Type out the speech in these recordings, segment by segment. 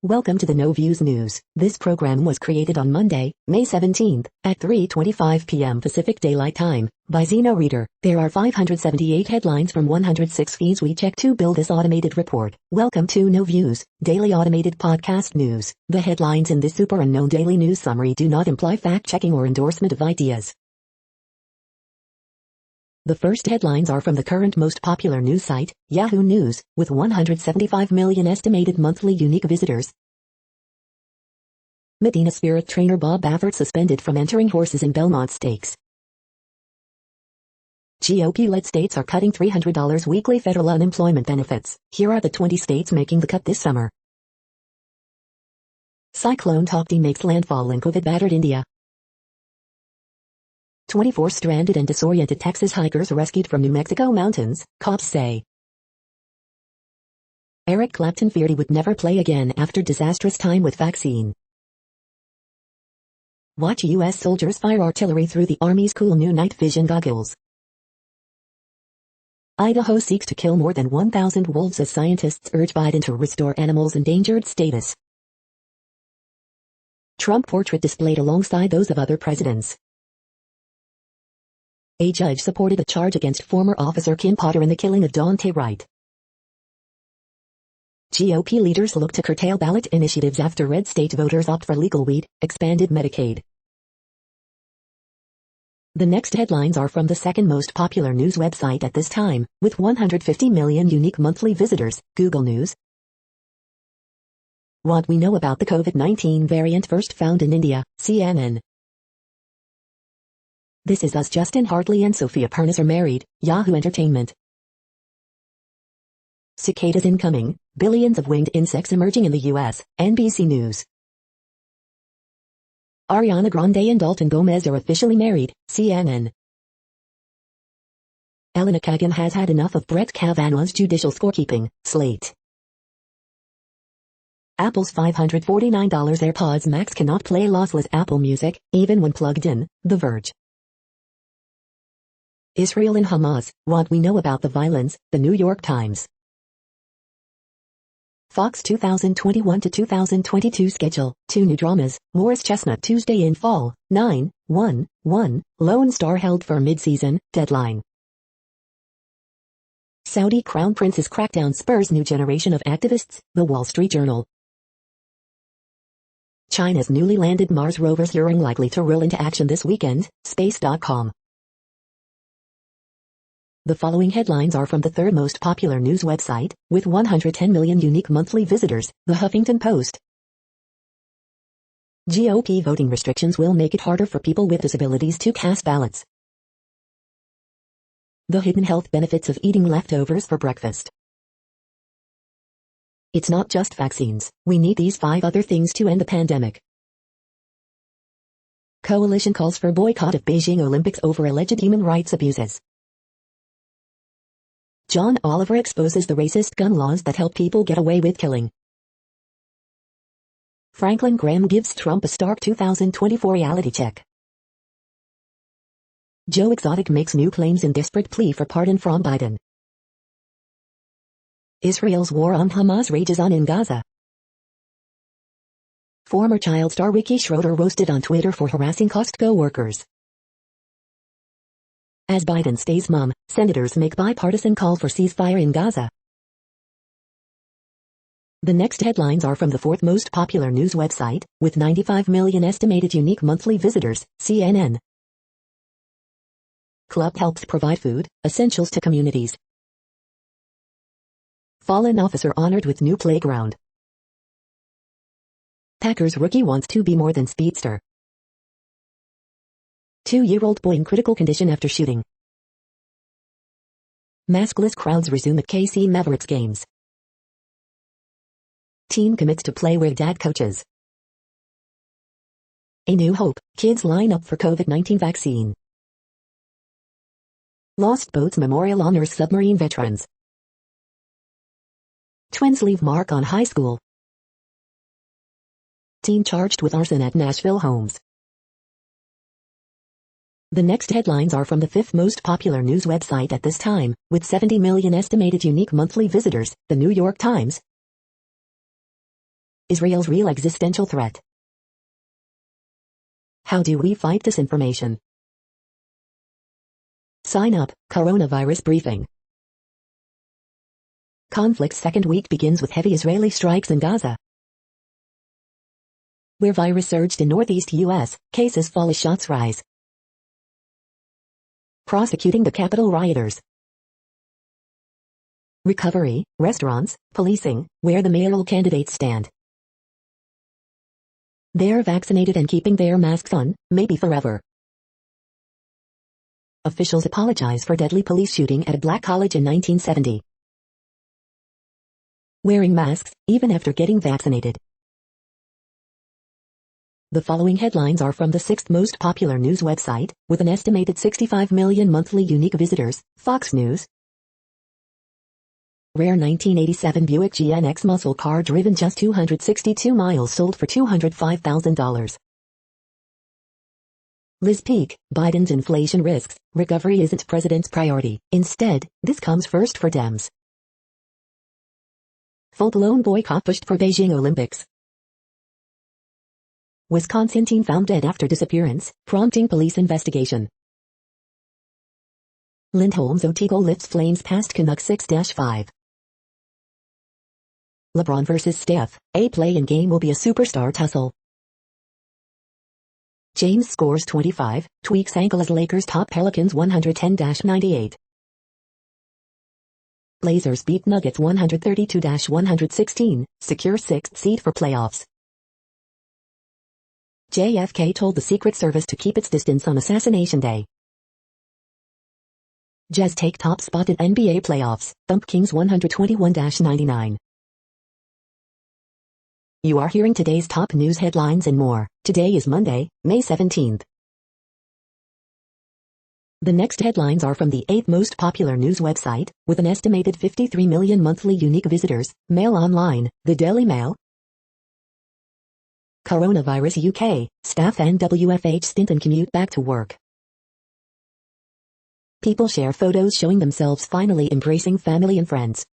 Welcome to the No Views News. This program was created on Monday, May 17th, at 3:25 p.m. Pacific Daylight Time, by Zeno Reader. There are 578 headlines from 106 feeds we check to build this automated report. Welcome to No Views, daily automated podcast news. The headlines in this super unknown daily news summary do not imply fact-checking or endorsement of ideas. The first headlines are from the current most popular news site, Yahoo News, with 175 million estimated monthly unique visitors. Medina Spirit trainer Bob Baffert suspended from entering horses in Belmont Stakes. GOP-led states are cutting $300 weekly federal unemployment benefits. Here are the 20 states making the cut this summer. Cyclone Tauktae makes landfall in COVID-battered India. 24 stranded and disoriented Texas hikers rescued from New Mexico mountains, cops say. Eric Clapton feared he would never play again after disastrous time with vaccine. Watch U.S. soldiers fire artillery through the Army's cool new night vision goggles. Idaho seeks to kill more than 1,000 wolves as scientists urge Biden to restore animals' endangered status. Trump portrait displayed alongside those of other presidents. A judge supported a charge against former officer Kim Potter in the killing of Daunte Wright. GOP leaders look to curtail ballot initiatives after red state voters opt for legal weed, expanded Medicaid. The next headlines are from the second most popular news website at this time, with 150 million unique monthly visitors, Google News. What we know about the COVID-19 variant first found in India, CNN. This Is Us. Justin Hartley and Sophia Pernas are married, Yahoo Entertainment. Cicadas incoming, billions of winged insects emerging in the U.S., NBC News. Ariana Grande and Dalton Gomez are officially married, CNN. Elena Kagan has had enough of Brett Kavanaugh's judicial scorekeeping, Slate. Apple's $549 AirPods Max cannot play lossless Apple Music, even when plugged in, The Verge. Israel and Hamas, what we know about the violence, The New York Times. Fox 2021 to 2022 schedule, 2 new dramas, Morris Chestnut Tuesday in Fall, 9/1/1, Lone Star held for mid-season, Deadline. Saudi Crown Prince's crackdown spurs new generation of activists, The Wall Street Journal. China's newly landed Mars rover's luring likely to roll into action this weekend, Space.com. The following headlines are from the third most popular news website, with 110 million unique monthly visitors, The Huffington Post. GOP voting restrictions will make it harder for people with disabilities to cast ballots. The hidden health benefits of eating leftovers for breakfast. It's not just vaccines, we need these 5 other things to end the pandemic. Coalition calls for boycott of Beijing Olympics over alleged human rights abuses. John Oliver exposes the racist gun laws that help people get away with killing. Franklin Graham gives Trump a stark 2024 reality check. Joe Exotic makes new claims in desperate plea for pardon from Biden. Israel's war on Hamas rages on in Gaza. Former child star Ricky Schroeder roasted on Twitter for harassing Costco workers. As Biden stays mum, senators make bipartisan call for ceasefire in Gaza. The next headlines are from the fourth most popular news website, with 95 million estimated unique monthly visitors, CNN. Club helps provide food, essentials to communities. Fallen officer honored with new playground. Packers rookie wants to be more than speedster. 2-year-old boy in critical condition after shooting. Maskless crowds resume at KC Mavericks games. Team commits to play where dad coaches. A New Hope, kids line up for COVID-19 vaccine. Lost Boats Memorial honors submarine veterans. Twins leave mark on high school. Teen charged with arson at Nashville homes. The next headlines are from the fifth most popular news website at this time, with 70 million estimated unique monthly visitors, The New York Times. Israel's real existential threat. How do we fight disinformation? Sign up, Coronavirus Briefing. Conflict's second week begins with heavy Israeli strikes in Gaza. Where virus surged in northeast U.S., cases fall as shots rise. Prosecuting the Capitol rioters. Recovery, restaurants, policing, where the mayoral candidates stand. They're vaccinated and keeping their masks on, maybe forever. Officials apologize for deadly police shooting at a black college in 1970. Wearing masks, even after getting vaccinated. The following headlines are from the sixth most popular news website, with an estimated 65 million monthly unique visitors, Fox News. Rare 1987 Buick GNX muscle car driven just 262 miles sold for $205,000. Liz Peek, Biden's inflation risks, recovery isn't president's priority. Instead, this comes first for Dems. Full-blown boycott pushed for Beijing Olympics. Wisconsin teen found dead after disappearance, prompting police investigation. Lindholm's Otago lifts flames past Canucks 6-5. LeBron vs. Steph, a play-in game will be a superstar tussle. James scores 25, tweaks ankle as Lakers top Pelicans 110-98. Blazers beat Nuggets 132-116, secure sixth seed for playoffs. JFK told the Secret Service to keep its distance on Assassination Day. Jazz take top spot at NBA playoffs, thump Kings 121-99. You are hearing today's top news headlines and more. Today is Monday, May 17th. The next headlines are from the 8th most popular news website, with an estimated 53 million monthly unique visitors, Mail Online, the Daily Mail. Coronavirus UK, staff and WFH stint and commute back to work. People share photos showing themselves finally embracing family and friends.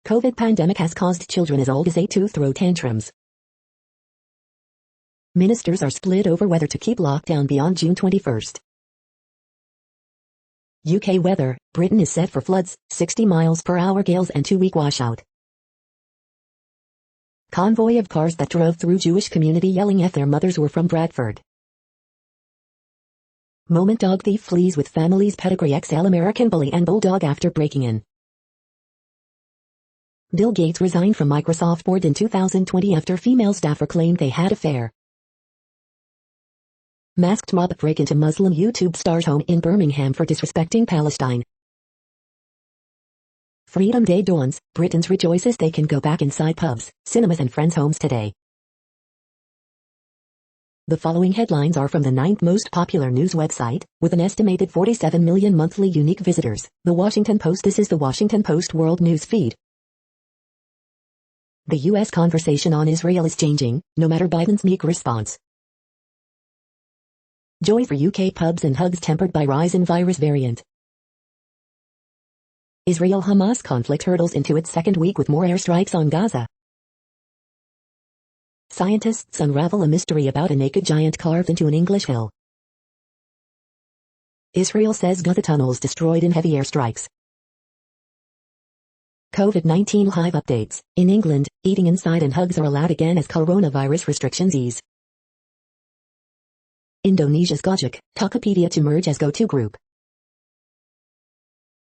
COVID pandemic has caused children as old as 8 to throw tantrums. Ministers are split over whether to keep lockdown beyond June 21st. UK weather, Britain is set for floods, 60 miles per hour gales and 2-week washout. Convoy of cars that drove through Jewish community yelling if their mothers were from Bradford. Moment dog thief flees with family's pedigree XL American bully and bulldog after breaking in. Bill Gates resigned from Microsoft board in 2020 after female staffer claimed they had affair. Masked mob break into Muslim YouTube star's home in Birmingham for disrespecting Palestine. Freedom Day dawns, Britons rejoices they can go back inside pubs, cinemas and friends' homes today. The following headlines are from the 9th most popular news website, with an estimated 47 million monthly unique visitors, The Washington Post. This is the Washington Post World News Feed. The U.S. conversation on Israel is changing, no matter Biden's meek response. Joy for UK pubs and hugs tempered by rise in virus variant. Israel-Hamas conflict hurdles into its second week with more airstrikes on Gaza. Scientists unravel a mystery about a naked giant carved into an English hill. Israel says Gaza tunnels destroyed in heavy airstrikes. COVID-19 live updates. In England, eating inside and hugs are allowed again as coronavirus restrictions ease. Indonesia's Gojek, Tokopedia to merge as go-to group.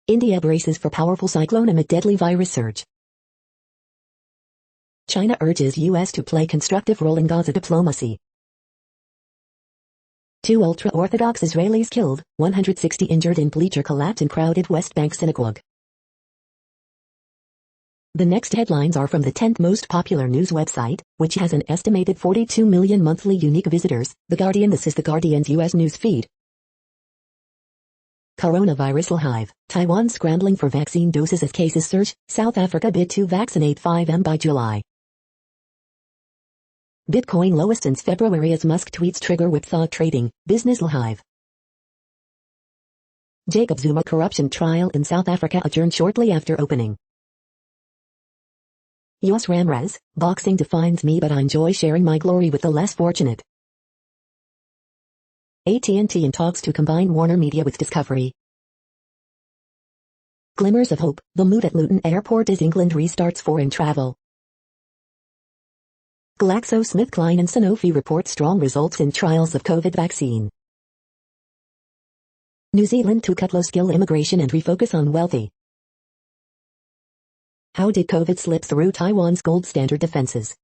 India braces for powerful cyclone amid deadly virus surge. China urges U.S. to play constructive role in Gaza diplomacy. 2 ultra-Orthodox Israelis killed, 160 injured in bleacher collapse in crowded West Bank synagogue. The next headlines are from the 10th most popular news website, which has an estimated 42 million monthly unique visitors, The Guardian. This is The Guardian's U.S. news feed. Coronavirus hive, Taiwan scrambling for vaccine doses as cases surge, South Africa bid to vaccinate 5M by July. Bitcoin lowest since February as Musk tweets trigger whipsaw trading, business hive. Jacob Zuma corruption trial in South Africa adjourned shortly after opening. Yos Ramrez, boxing defines me, but I enjoy sharing my glory with the less fortunate. AT&T in talks to combine Warner Media with Discovery. Glimmers of hope, the mood at Luton Airport as England restarts foreign travel. GlaxoSmithKline and Sanofi report strong results in trials of COVID vaccine. New Zealand to cut low-skill immigration and refocus on wealthy. How did COVID slip through Taiwan's gold standard defenses?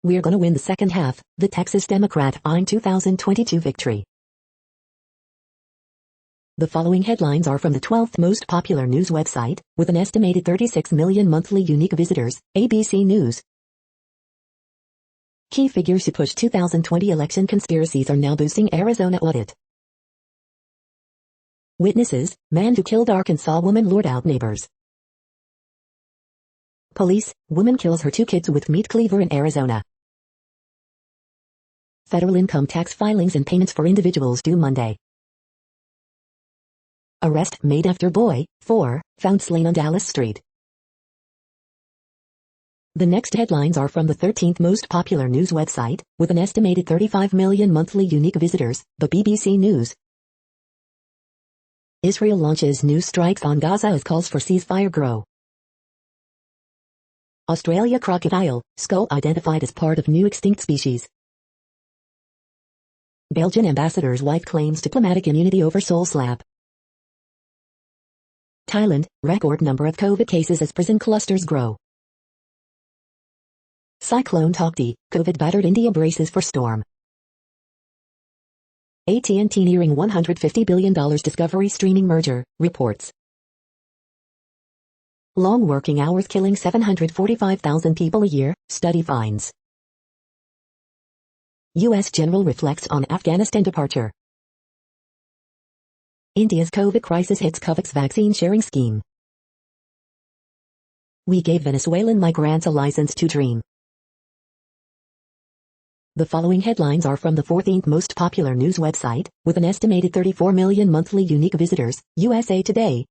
We're gonna win the second half, the Texas Democrat eyeing 2022 victory. The following headlines are from the 12th most popular news website, with an estimated 36 million monthly unique visitors, ABC News. Key figures who pushed 2020 election conspiracies are now boosting Arizona audit. Witnesses, man who killed Arkansas woman lured out neighbors. Police, woman kills her 2 kids with meat cleaver in Arizona. Federal income tax filings and payments for individuals due Monday. Arrest made after boy, 4, found slain on Dallas Street. The next headlines are from the 13th most popular news website, with an estimated 35 million monthly unique visitors, the BBC News. Israel launches new strikes on Gaza as calls for ceasefire grow. Australia crocodile, skull identified as part of new extinct species. Belgian ambassador's wife claims diplomatic immunity over soul slap. Thailand, record number of COVID cases as prison clusters grow. Cyclone Tauktae, COVID-battered India braces for storm. AT&T nearing $150 billion Discovery streaming merger, reports. Long working hours killing 745,000 people a year, study finds. U.S. general reflects on Afghanistan departure. India's COVID crisis hits COVAX vaccine sharing scheme. We gave Venezuelan migrants a license to dream. The following headlines are from the 14th most popular news website, with an estimated 34 million monthly unique visitors, USA Today.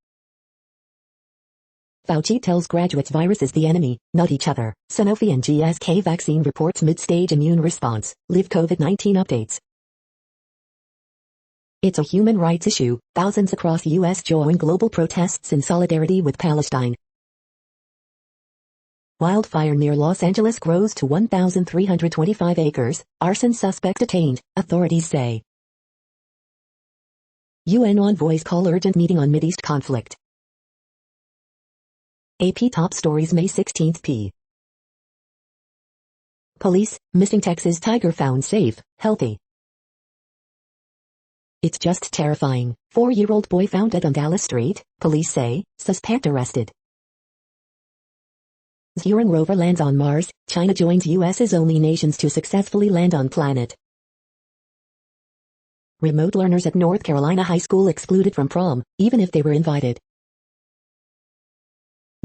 Fauci tells graduates virus is the enemy, not each other. Sanofi and GSK vaccine reports mid-stage immune response, live COVID-19 updates. It's a human rights issue, thousands across U.S. join global protests in solidarity with Palestine. Wildfire near Los Angeles grows to 1,325 acres, arson suspect detained, authorities say. UN envoys call urgent meeting on Mideast conflict. AP top stories May 16 p. Police, missing Texas tiger found safe, healthy. It's just terrifying. 4-year-old boy found dead on Dallas Street, police say, suspect arrested. Zhurong rover lands on Mars, China joins US's only nations to successfully land on planet. Remote learners at North Carolina high school excluded from prom, even if they were invited.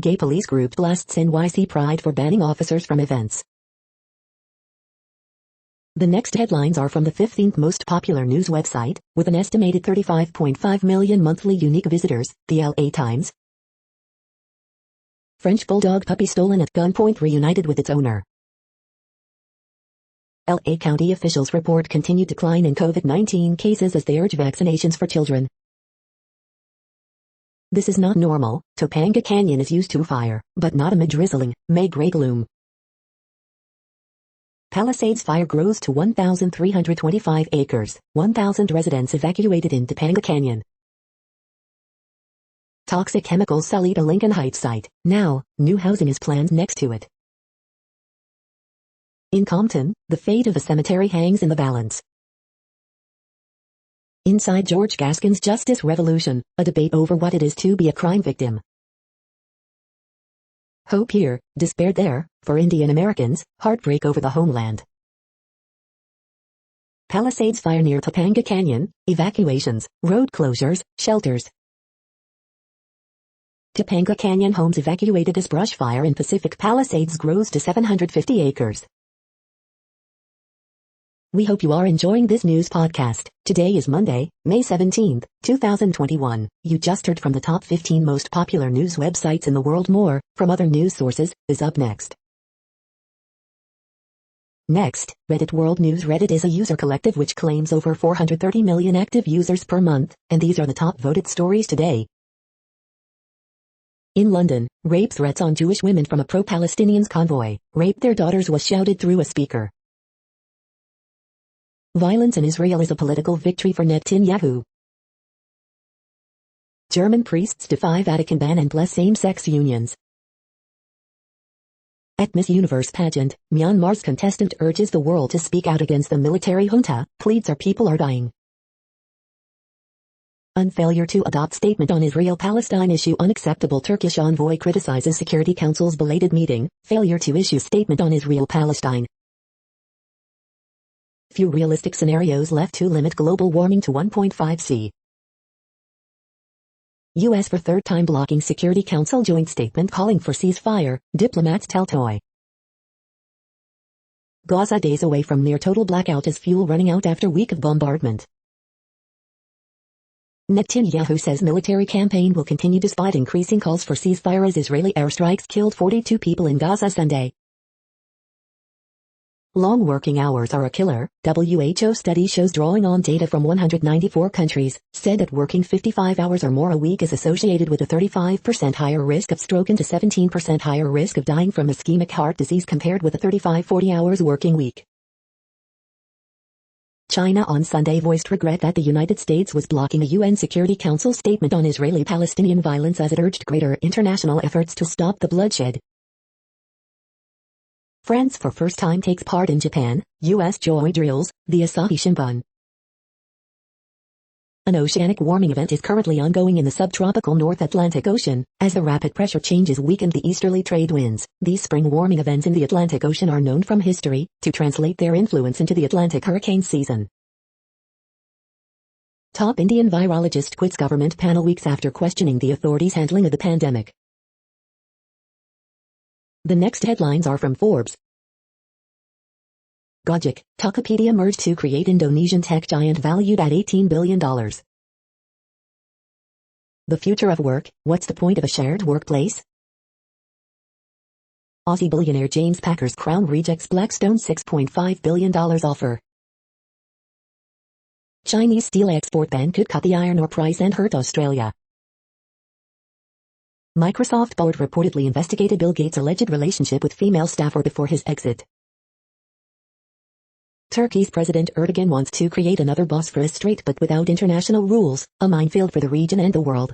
Gay police group blasts NYC Pride for banning officers from events. The next headlines are from the 15th most popular news website, with an estimated 35.5 million monthly unique visitors, the LA Times. French bulldog puppy stolen at gunpoint reunited with its owner. LA County officials report continued decline in COVID-19 cases as they urge vaccinations for children. This is not normal. Topanga Canyon is used to fire, but not amid drizzling, May gray gloom. Palisades fire grows to 1,325 acres, 1,000 residents evacuated in Topanga Canyon. Toxic chemicals sullied a Lincoln Heights site, now, new housing is planned next to it. In Compton, the fate of a cemetery hangs in the balance. Inside George Gaskin's Justice Revolution, a debate over what it is to be a crime victim. Hope here, despair there, for Indian Americans, heartbreak over the homeland. Palisades fire near Topanga Canyon, evacuations, road closures, shelters. Topanga Canyon homes evacuated as brush fire in Pacific Palisades grows to 750 acres. We hope you are enjoying this news podcast. Today is Monday, May 17th, 2021. You just heard from the top 15 most popular news websites in the world. More from other news sources is up next. Next, Reddit World News. Reddit is a user collective which claims over 430 million active users per month, and these are the top voted stories today. In London, rape threats on Jewish women from a pro-Palestinians convoy. Rape their daughters was shouted through a speaker. Violence in Israel is a political victory for Netanyahu. German priests defy Vatican ban and bless same-sex unions. At Miss Universe pageant, Myanmar's contestant urges the world to speak out against the military junta, pleads our people are dying. Failure to adopt statement on Israel-Palestine issue unacceptable. Turkish envoy criticizes Security Council's belated meeting, failure to issue statement on Israel-Palestine. Few realistic scenarios left to limit global warming to 1.5 C. U.S. for third time blocking Security Council joint statement calling for ceasefire, diplomats tell Toy. Gaza days away from near total blackout as fuel running out after week of bombardment. Netanyahu says military campaign will continue despite increasing calls for ceasefire as Israeli airstrikes killed 42 people in Gaza Sunday. Long working hours are a killer. WHO study shows drawing on data from 194 countries, said that working 55 hours or more a week is associated with a 35% higher risk of stroke and a 17% higher risk of dying from ischemic heart disease compared with a 35-40 hours working week. China on Sunday voiced regret that the United States was blocking a UN Security Council statement on Israeli-Palestinian violence as it urged greater international efforts to stop the bloodshed. France for first time takes part in Japan, U.S. joy drills, the Asahi Shimbun. An oceanic warming event is currently ongoing in the subtropical North Atlantic Ocean, as the rapid pressure changes weaken the easterly trade winds. These spring warming events in the Atlantic Ocean are known from history to translate their influence into the Atlantic hurricane season. Top Indian virologist quits government panel weeks after questioning the authorities' handling of the pandemic. The next headlines are from Forbes. Gojek, Tokopedia merged to create Indonesian tech giant valued at $18 billion. The future of work, what's the point of a shared workplace? Aussie billionaire James Packer's Crown rejects Blackstone's $6.5 billion offer. Chinese steel export ban could cut the iron ore price and hurt Australia. Microsoft board reportedly investigated Bill Gates' alleged relationship with female staffer before his exit. Turkey's President Erdogan wants to create another Bosphorus Strait but without international rules, a minefield for the region and the world.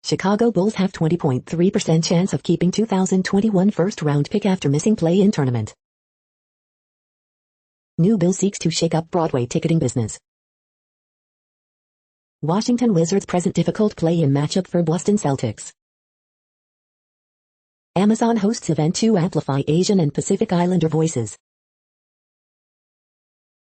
Chicago Bulls have 20.3% chance of keeping 2021 first-round pick after missing play-in tournament. New bill seeks to shake up Broadway ticketing business. Washington Wizards present difficult play-in matchup for Boston Celtics. Amazon hosts event to amplify Asian and Pacific Islander voices.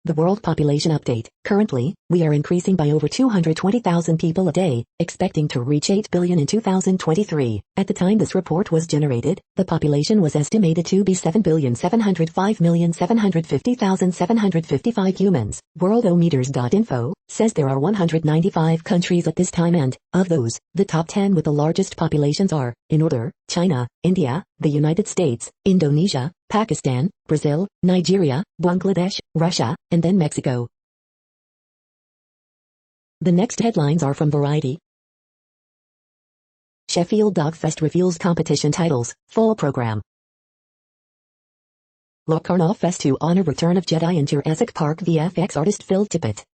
The World Population Update. Currently, we are increasing by over 220,000 people a day, expecting to reach 8 billion in 2023. At the time this report was generated, the population was estimated to be 7,705,750,755 humans. Worldometers.info says there are 195 countries at this time and, of those, the top 10 with the largest populations are, in order, China, India, the United States, Indonesia, Pakistan, Brazil, Nigeria, Bangladesh, Russia, and then Mexico. The next headlines are from Variety. Sheffield Dog Fest reveals competition titles, fall program. Locarno Fest to honor Return of Jedi in Jurassic Park VFX artist Phil Tippett.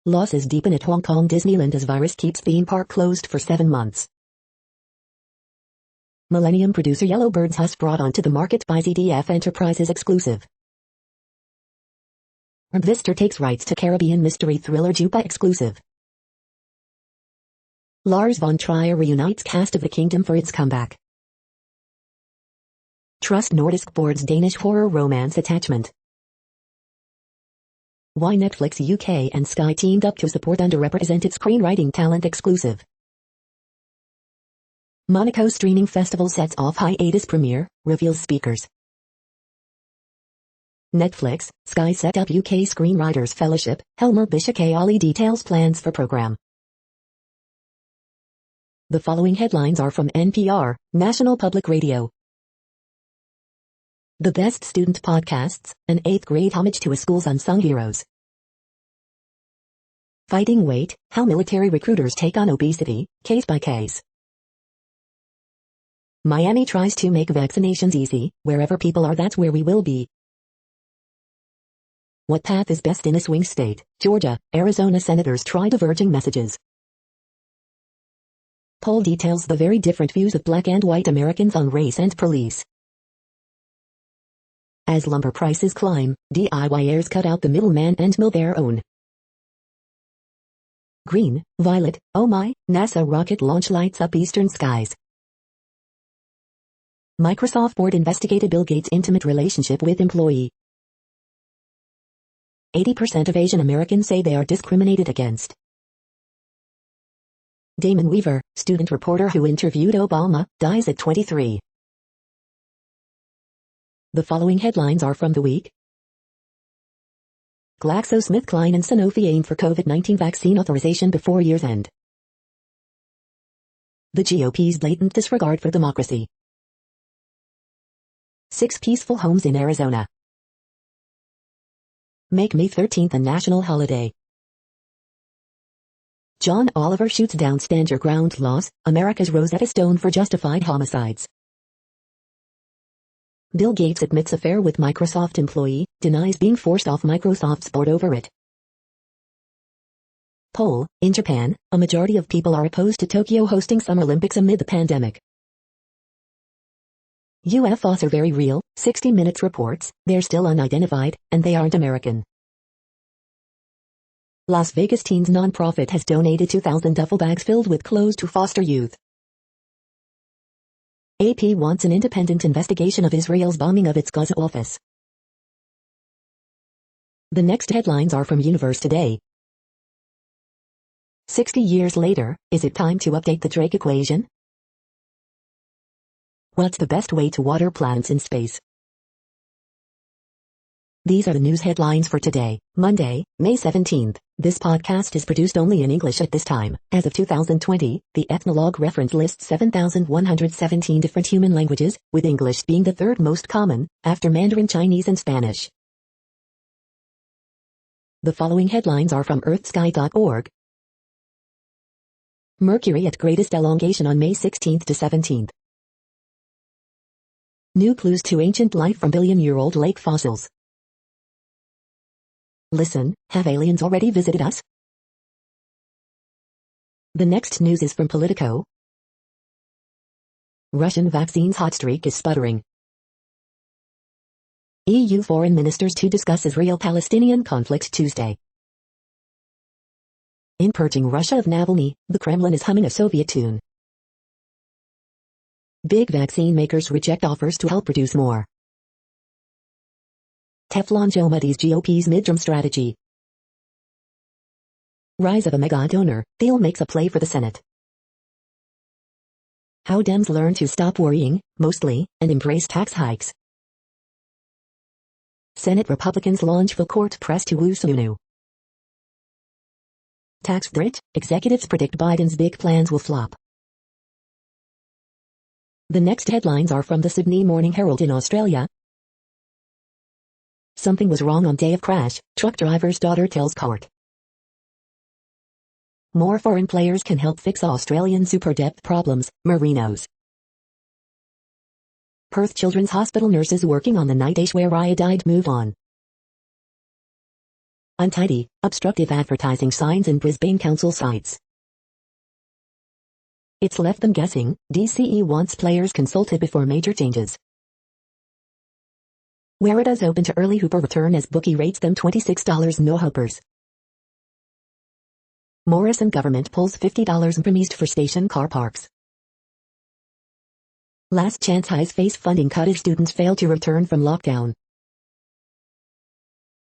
Losses deepen at Hong Kong Disneyland as virus keeps theme park closed for 7 months. Millennium producer Yellowbird's Husk brought onto the market by ZDF Enterprises exclusive. Vista takes rights to Caribbean mystery thriller Jupa exclusive. Lars von Trier reunites cast of The Kingdom for its comeback. Trust Nordisk boards Danish horror romance attachment. Why Netflix UK and Sky teamed up to support underrepresented screenwriting talent exclusive. Monaco Streaming Festival sets off hiatus premiere, reveals speakers. Netflix, Sky set up UK Screenwriters Fellowship, Helmer Bishake Ali details plans for program. The following headlines are from NPR, National Public Radio. The Best Student Podcasts, an 8th grade homage to a school's unsung heroes. Fighting weight, how military recruiters take on obesity, case by case. Miami tries to make vaccinations easy, wherever people are that's where we will be. What path is best in a swing state, Georgia, Arizona senators try diverging messages. Poll details the very different views of black and white Americans on race and police. As lumber prices climb, DIYers cut out the middleman and mill their own. Green, violet, oh my, NASA rocket launch lights up eastern skies. Microsoft board investigated Bill Gates' intimate relationship with employee. 80% of Asian Americans say they are discriminated against. Damon Weaver, student reporter who interviewed Obama, dies at 23. The following headlines are from The Week. GlaxoSmithKline and Sanofi aim for COVID-19 vaccine authorization before year's end. The GOP's blatant disregard for democracy. 6 peaceful homes in Arizona. Make May 13th a national holiday. John Oliver shoots down Stand Your Ground laws, America's Rosetta Stone for justified homicides. Bill Gates admits affair with Microsoft employee, denies being forced off Microsoft's board over it. Poll, in Japan, a majority of people are opposed to Tokyo hosting Summer Olympics amid the pandemic. UFOs are very real, 60 Minutes reports, they're still unidentified, and they aren't American. Las Vegas teens nonprofit has donated 2,000 duffel bags filled with clothes to foster youth. AP wants an independent investigation of Israel's bombing of its Gaza office. The next headlines are from Universe Today. 60 years later, is it time to update the Drake equation? What's the best way to water plants in space? These are the news headlines for today, Monday, May 17th. This podcast is produced only in English at this time. As of 2020, the Ethnologue reference lists 7,117 different human languages, with English being the third most common, after Mandarin Chinese and Spanish. The following headlines are from earthsky.org. Mercury at greatest elongation on May 16th to 17th. New clues to ancient life from billion-year-old lake fossils. Listen, have aliens already visited us? The next news is from Politico. Russian vaccine's hot streak is sputtering. EU foreign ministers to discuss Israel-Palestinian conflict Tuesday. In purging Russia of Navalny, the Kremlin is humming a Soviet tune. Big vaccine makers reject offers to help produce more. Teflon Joe muddies GOP's midterm strategy. Rise of a mega donor, Thiel makes a play for the Senate. How Dems learn to stop worrying, mostly, and embrace tax hikes. Senate Republicans launch full court press to woo Sununu. Tax threat, executives predict Biden's big plans will flop. The next headlines are from the Sydney Morning Herald in Australia. Something was wrong on day of crash, truck driver's daughter tells court. More foreign players can help fix Australian super depth problems, Marinos. Perth Children's Hospital nurses working on the night Aishwarya died move on. Untidy, obstructive advertising signs in Brisbane Council sites. It's left them guessing, DCE wants players consulted before major changes. Whereas open to early Hooper return as bookie rates them $26 no Hoopers. Morrison government pulls $50 premised for station car parks. Last chance highs face funding cut as students fail to return from lockdown.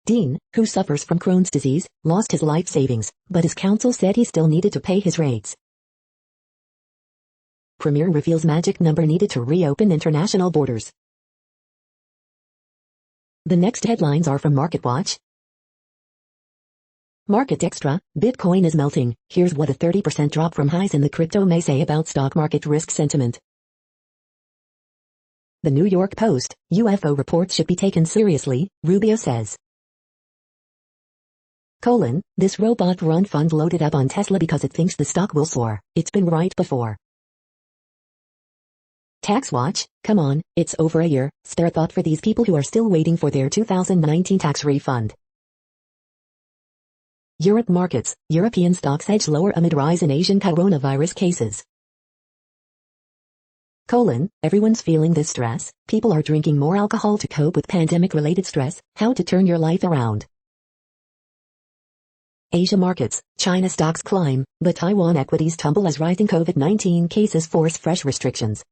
Dean, who suffers from Crohn's disease, lost his life savings, but his counsel said he still needed to pay his rates. Premier reveals magic number needed to reopen international borders. The next headlines are from MarketWatch. Market Extra, Bitcoin is melting. Here's what a 30% drop from highs in the crypto may say about stock market risk sentiment. The New York Post, UFO reports should be taken seriously, Rubio says. This robot-run fund loaded up on Tesla because it thinks the stock will soar. It's been right before. Tax Watch, come on, it's over a year. Spare thought for these people who are still waiting for their 2019 tax refund. Europe markets, European stocks edge lower amid rise in Asian coronavirus cases. Everyone's feeling this stress. People are drinking more alcohol to cope with pandemic-related stress. How to turn your life around. Asia markets, China stocks climb, but Taiwan equities tumble as rising COVID-19 cases force fresh restrictions.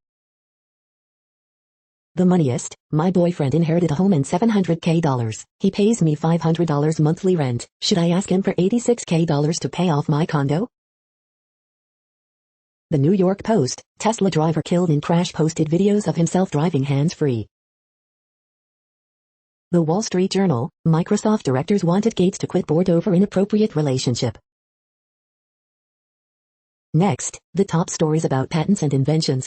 The moneyest, my boyfriend inherited a home and $700K. He pays me $500 monthly rent. Should I ask him for $86K to pay off my condo? The New York Post, Tesla driver killed in crash posted videos of himself driving hands-free. The Wall Street Journal, Microsoft directors wanted Gates to quit board over inappropriate relationship. Next, the top stories about patents and inventions.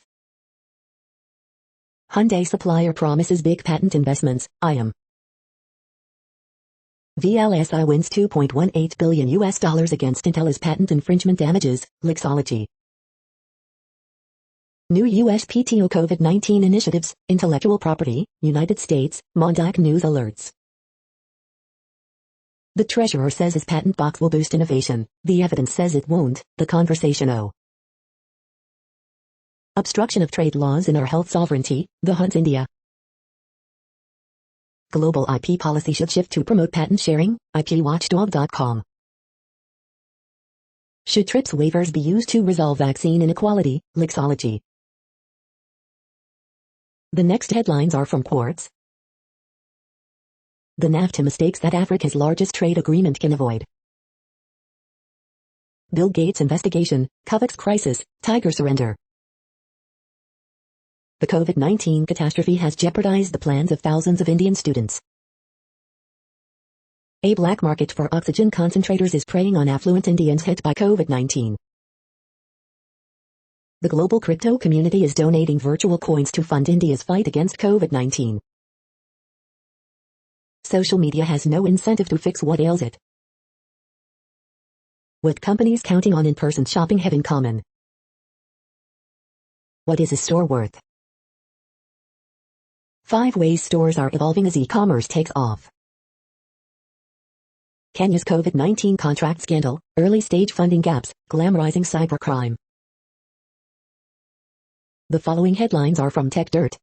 Hyundai supplier promises big patent investments, IAM. VLSI wins $2.18 billion against Intel as patent infringement damages, Lexology. New USPTO COVID-19 initiatives, intellectual property, United States, Mondac News alerts. The treasurer says his patent box will boost innovation. The evidence says it won't. The conversation Obstruction of trade laws in our health sovereignty, the Hunt India. Global IP policy should shift to promote patent sharing, IPWatchdog.com. Should TRIPS waivers be used to resolve vaccine inequality, Lexology. The next headlines are from Quartz. The NAFTA mistakes that Africa's largest trade agreement can avoid. Bill Gates investigation, COVAX crisis, Tiger surrender. The COVID-19 catastrophe has jeopardized the plans of thousands of Indian students. A black market for oxygen concentrators is preying on affluent Indians hit by COVID-19. The global crypto community is donating virtual coins to fund India's fight against COVID-19. Social media has no incentive to fix what ails it. What companies counting on in-person shopping have in common? What is a store worth? 5 ways stores are evolving as e-commerce takes off. Kenya's COVID-19 contract scandal, early-stage funding gaps, glamorizing cybercrime. The following headlines are from TechDirt.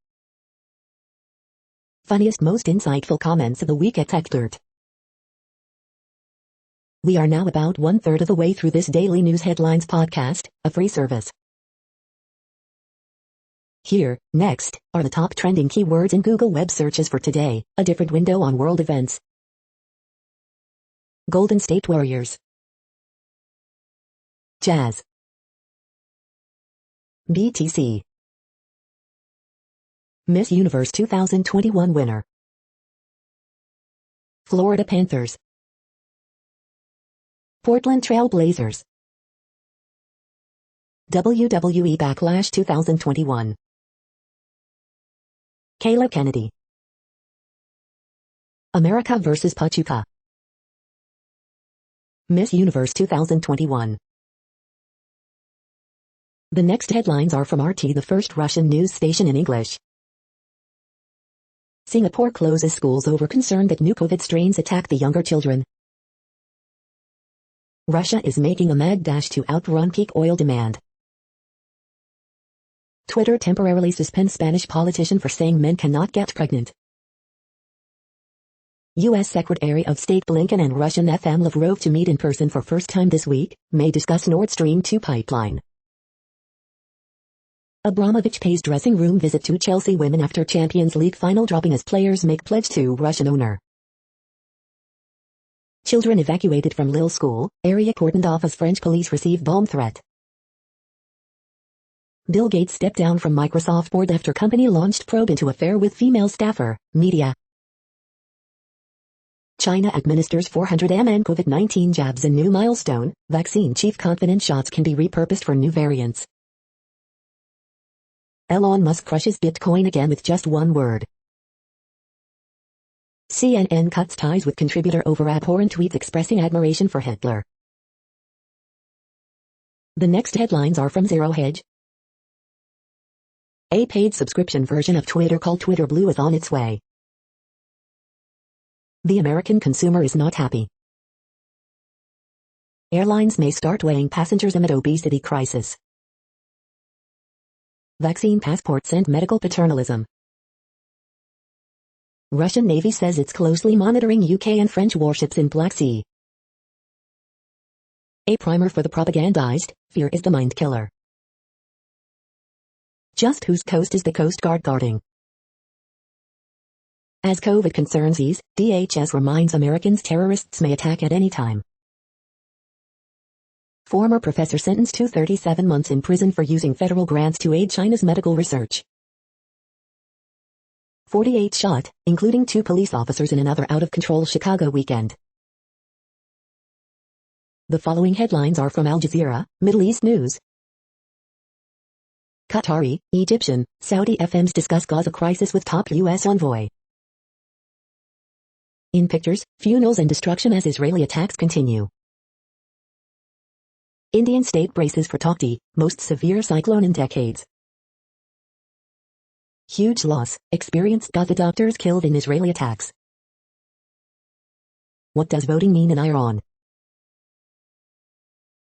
Funniest most insightful comments of the week at TechDirt. We are now about 1/3 of the way through this daily news headlines podcast, a free service. Here, next, are the top trending keywords in Google web searches for today, a different window on world events. Golden State Warriors. Jazz. BTC. Miss Universe 2021 winner. Florida Panthers. Portland Trail Blazers. WWE Backlash 2021. Kayla Kennedy. America vs. Pachuca. Miss Universe 2021. The next headlines are from RT, the first Russian news station in English. Singapore closes schools over concern that new COVID strains attack the younger children. Russia is making a mad dash to outrun peak oil demand. Twitter temporarily suspends Spanish politician for saying men cannot get pregnant. U.S. Secretary of State Blinken and Russian FM Lavrov to meet in person for first time this week, may discuss Nord Stream 2 pipeline. Abramovich pays dressing room visit to Chelsea women after Champions League final, dropping as players make pledge to Russian owner. Children evacuated from Lille school, area cordoned off as French police receive bomb threat. Bill Gates stepped down from Microsoft board after company launched probe into affair with female staffer, media. China administers 400 mn COVID-19 jabs, a new milestone. Vaccine chief confident shots can be repurposed for new variants. Elon Musk crushes Bitcoin again with just one word. CNN cuts ties with contributor over abhorrent tweets expressing admiration for Hitler. The next headlines are from Zero Hedge. A paid subscription version of Twitter called Twitter Blue is on its way. The American consumer is not happy. Airlines may start weighing passengers amid obesity crisis. Vaccine passports and medical paternalism. Russian Navy says it's closely monitoring UK and French warships in Black Sea. A primer for the propagandized, fear is the mind killer. Just whose coast is the Coast Guard guarding? As COVID concerns ease, DHS reminds Americans terrorists may attack at any time. Former professor sentenced to 37 months in prison for using federal grants to aid China's medical research. 48 shot, including 2 police officers in another out-of-control Chicago weekend. The following headlines are from Al Jazeera, Middle East News. Qatari, Egyptian, Saudi FMs discuss Gaza crisis with top U.S. envoy. In pictures, funerals and destruction as Israeli attacks continue. Indian state braces for Taukti, most severe cyclone in decades. Huge loss, experienced Gaza doctors killed in Israeli attacks. What does voting mean in Iran?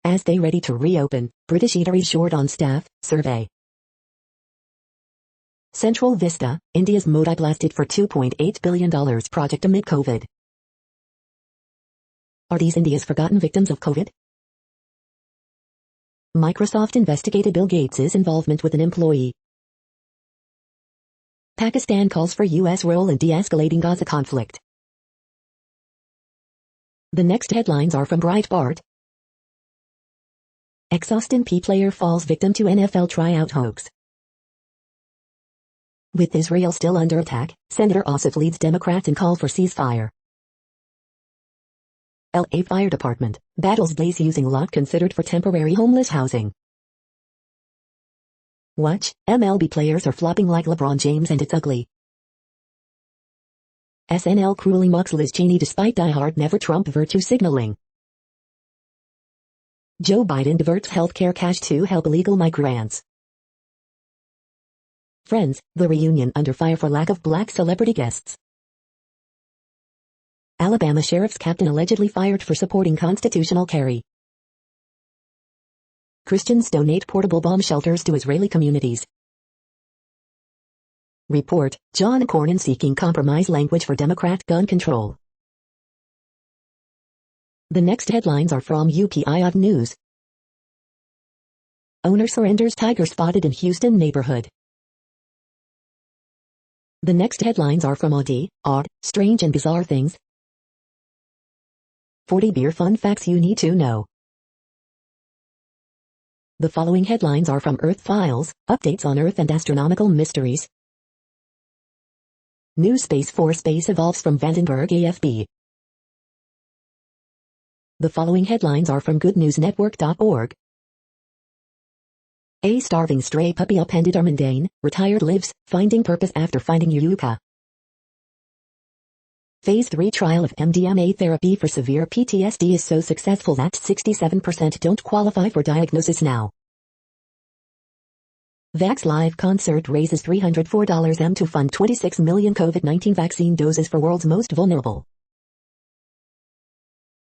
As they ready to reopen, British eateries short on staff, survey. Central Vista, India's Modi blasted for $2.8 billion project amid COVID. Are these India's forgotten victims of COVID? Microsoft investigated Bill Gates' involvement with an employee. Pakistan calls for U.S. role in de-escalating Gaza conflict. The next headlines are from Breitbart. Ex-Austin P player falls victim to NFL tryout hoax. With Israel still under attack, Senator Ossoff leads Democrats in call for ceasefire. LA Fire Department battles blaze using lot considered for temporary homeless housing. Watch, MLB players are flopping like LeBron James and it's ugly. SNL cruelly mocks Liz Cheney despite diehard never Trump virtue signaling. Joe Biden diverts healthcare cash to help illegal migrants. Friends, the reunion under fire for lack of black celebrity guests. Alabama sheriff's captain allegedly fired for supporting constitutional carry. Christians donate portable bomb shelters to Israeli communities. Report, John Cornyn seeking compromise language for Democrat gun control. The next headlines are from UPI News. Owner surrenders tiger spotted in Houston neighborhood. The next headlines are from Odd, Strange and Bizarre Things. 40 beer fun facts you need to know. The following headlines are from Earth Files, updates on Earth and astronomical mysteries. New Space Force base evolves from Vandenberg AFB. The following headlines are from goodnewsnetwork.org. A starving stray puppy upended Armandane, retired lives, finding purpose after finding Yuka. Phase 3 trial of MDMA therapy for severe PTSD is so successful that 67% don't qualify for diagnosis now. Vax Live concert raises $304 to fund 26 million COVID-19 vaccine doses for world's most vulnerable.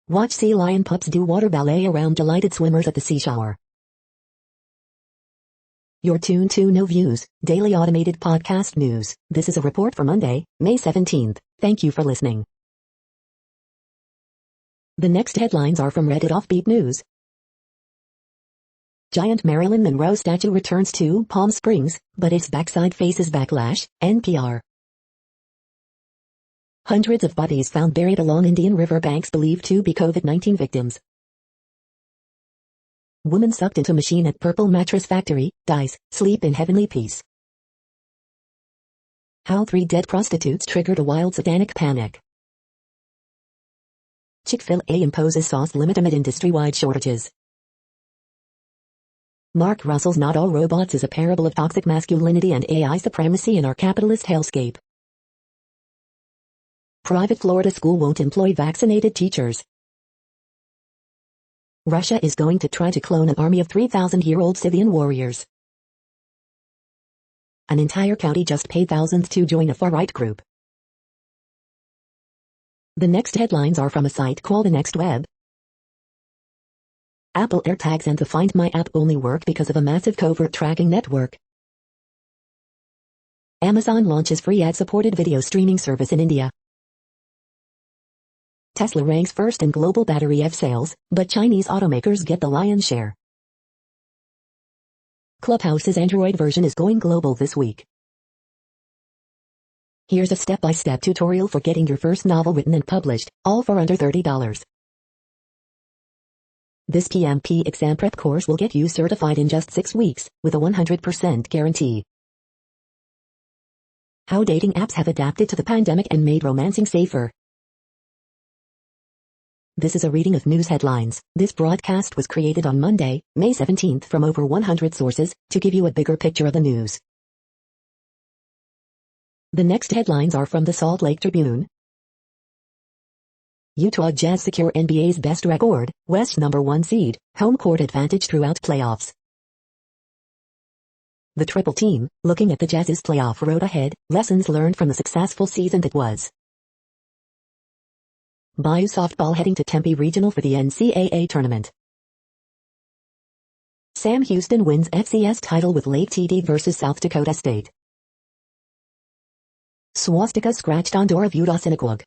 Watch sea lion pups do water ballet around delighted swimmers at the seashore. You're tuned to No Views, daily automated podcast news. This is a report for Monday, May 17th. Thank you for listening. The next headlines are from Reddit Offbeat News. Giant Marilyn Monroe statue returns to Palm Springs, but its backside faces backlash, NPR. Hundreds of bodies found buried along Indian river banks believed to be COVID-19 victims. Woman sucked into machine at Purple Mattress Factory, dies, sleep in heavenly peace. How 3 dead prostitutes triggered a wild satanic panic. Chick-fil-A imposes sauce limit amid industry-wide shortages. Mark Russell's Not All Robots is a parable of toxic masculinity and AI supremacy in our capitalist hellscape. Private Florida school won't employ vaccinated teachers. Russia is going to try to clone an army of 3,000-year-old Scythian warriors. An entire county just paid thousands to join a far-right group. The next headlines are from a site called The Next Web. Apple AirTags and the Find My app only work because of a massive covert tracking network. Amazon launches free ad-supported video streaming service in India. Tesla ranks first in global battery EV sales, but Chinese automakers get the lion's share. Clubhouse's Android version is going global this week. Here's a step-by-step tutorial for getting your first novel written and published, all for under $30. This PMP exam prep course will get you certified in just 6 weeks, with a 100% guarantee. How dating apps have adapted to the pandemic and made romancing safer. This is a reading of news headlines. This broadcast was created on Monday, May 17th from over 100 sources, to give you a bigger picture of the news. The next headlines are from the Salt Lake Tribune. Utah Jazz secure NBA's best record, West #1 seed, home court advantage throughout playoffs. The Triple Team, looking at the Jazz's playoff road ahead, lessons learned from the successful season that was. Bayou softball heading to Tempe Regional for the NCAA tournament. Sam Houston wins FCS title with Lake TD versus South Dakota State. Swastika scratched on door of Utah synagogue.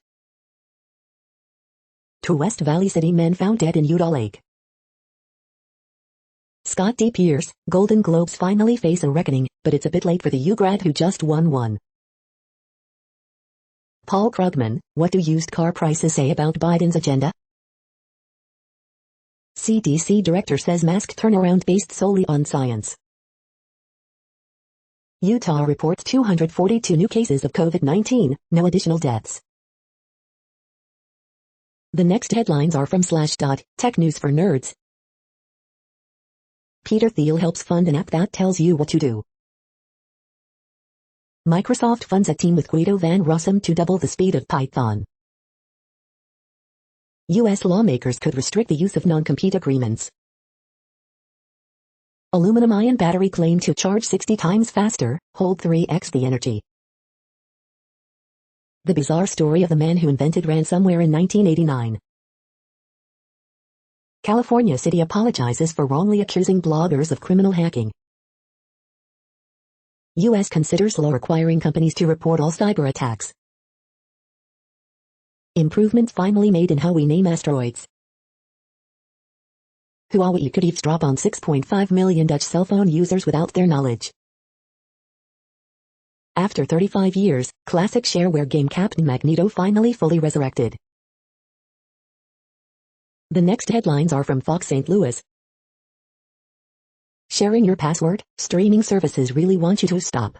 To West Valley City men found dead in Utah Lake. Scott D. Pierce, Golden Globes finally face a reckoning, but it's a bit late for the U grad who just won one. Paul Krugman, what do used car prices say about Biden's agenda? CDC director says mask turnaround based solely on science. Utah reports 242 new cases of COVID-19, no additional deaths. The next headlines are from Slashdot, Tech News for Nerds. Peter Thiel helps fund an app that tells you what to do. Microsoft funds a team with Guido van Rossum to double the speed of Python. U.S. lawmakers could restrict the use of non-compete agreements. Aluminum-ion battery claim to charge 60 times faster, hold 3x the energy. The bizarre story of the man who invented ransomware in 1989. California City apologizes for wrongly accusing bloggers of criminal hacking. U.S. considers law requiring companies to report all cyber attacks. Improvements finally made in how we name asteroids. Huawei could eavesdrop on 6.5 million Dutch cell phone users without their knowledge. After 35 years, classic shareware game Captain Magneto finally fully resurrected. The next headlines are from Fox St. Louis. Sharing your password, streaming services really want you to stop.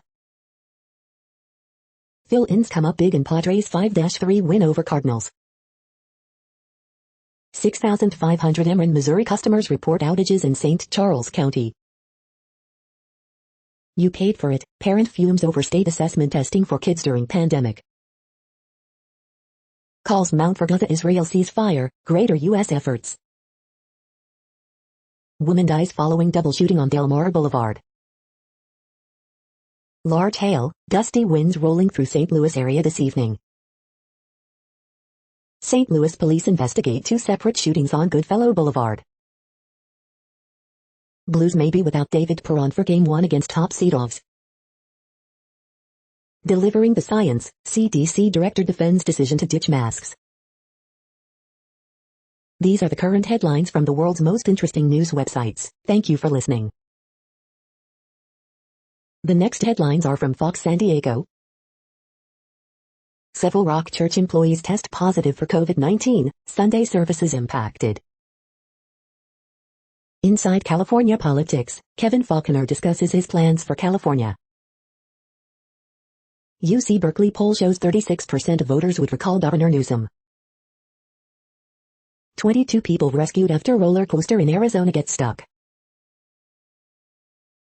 Fill-ins come up big in Padres 5-3 win over Cardinals. 6,500 Emron, Missouri customers report outages in St. Charles County. You paid for it, parent fumes over state assessment testing for kids during pandemic. Calls mount for Gaza, Israel ceasefire, greater U.S. efforts. Woman dies following double shooting on Del Mar Boulevard. Large hail, gusty winds rolling through St. Louis area this evening. St. Louis police investigate 2 separate shootings on Goodfellow Boulevard. Blues may be without David Perron for Game 1 against top seed Dogs. Delivering the science, CDC director defends decision to ditch masks. These are the current headlines from the world's most interesting news websites. Thank you for listening. The next headlines are from Fox San Diego. Several Rock Church employees test positive for COVID-19, Sunday services impacted. Inside California politics, Kevin Faulconer discusses his plans for California. UC Berkeley poll shows 36% of voters would recall Governor Newsom. 22 people rescued after roller coaster in Arizona gets stuck.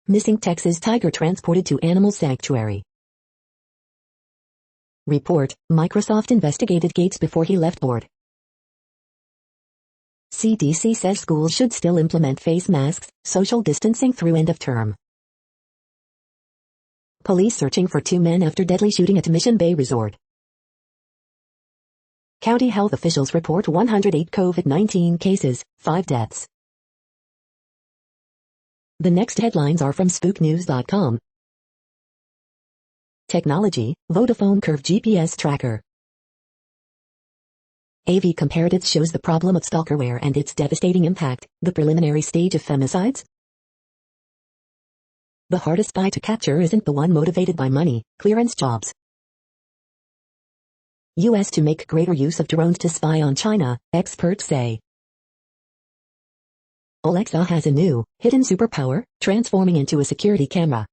Missing Texas tiger transported to animal sanctuary. Report, Microsoft investigated Gates before he left board. CDC says schools should still implement face masks, social distancing through end of term. Police searching for 2 men after deadly shooting at Mission Bay Resort. County health officials report 108 COVID-19 cases, 5 deaths. The next headlines are from spooknews.com. Technology, Vodafone Curve GPS tracker. AV Comparatives shows the problem of stalkerware and its devastating impact, the preliminary stage of femicides. The hardest spy to capture isn't the one motivated by money, clearance jobs. US to make greater use of drones to spy on China, experts say. Alexa has a new, hidden superpower, transforming into a security camera.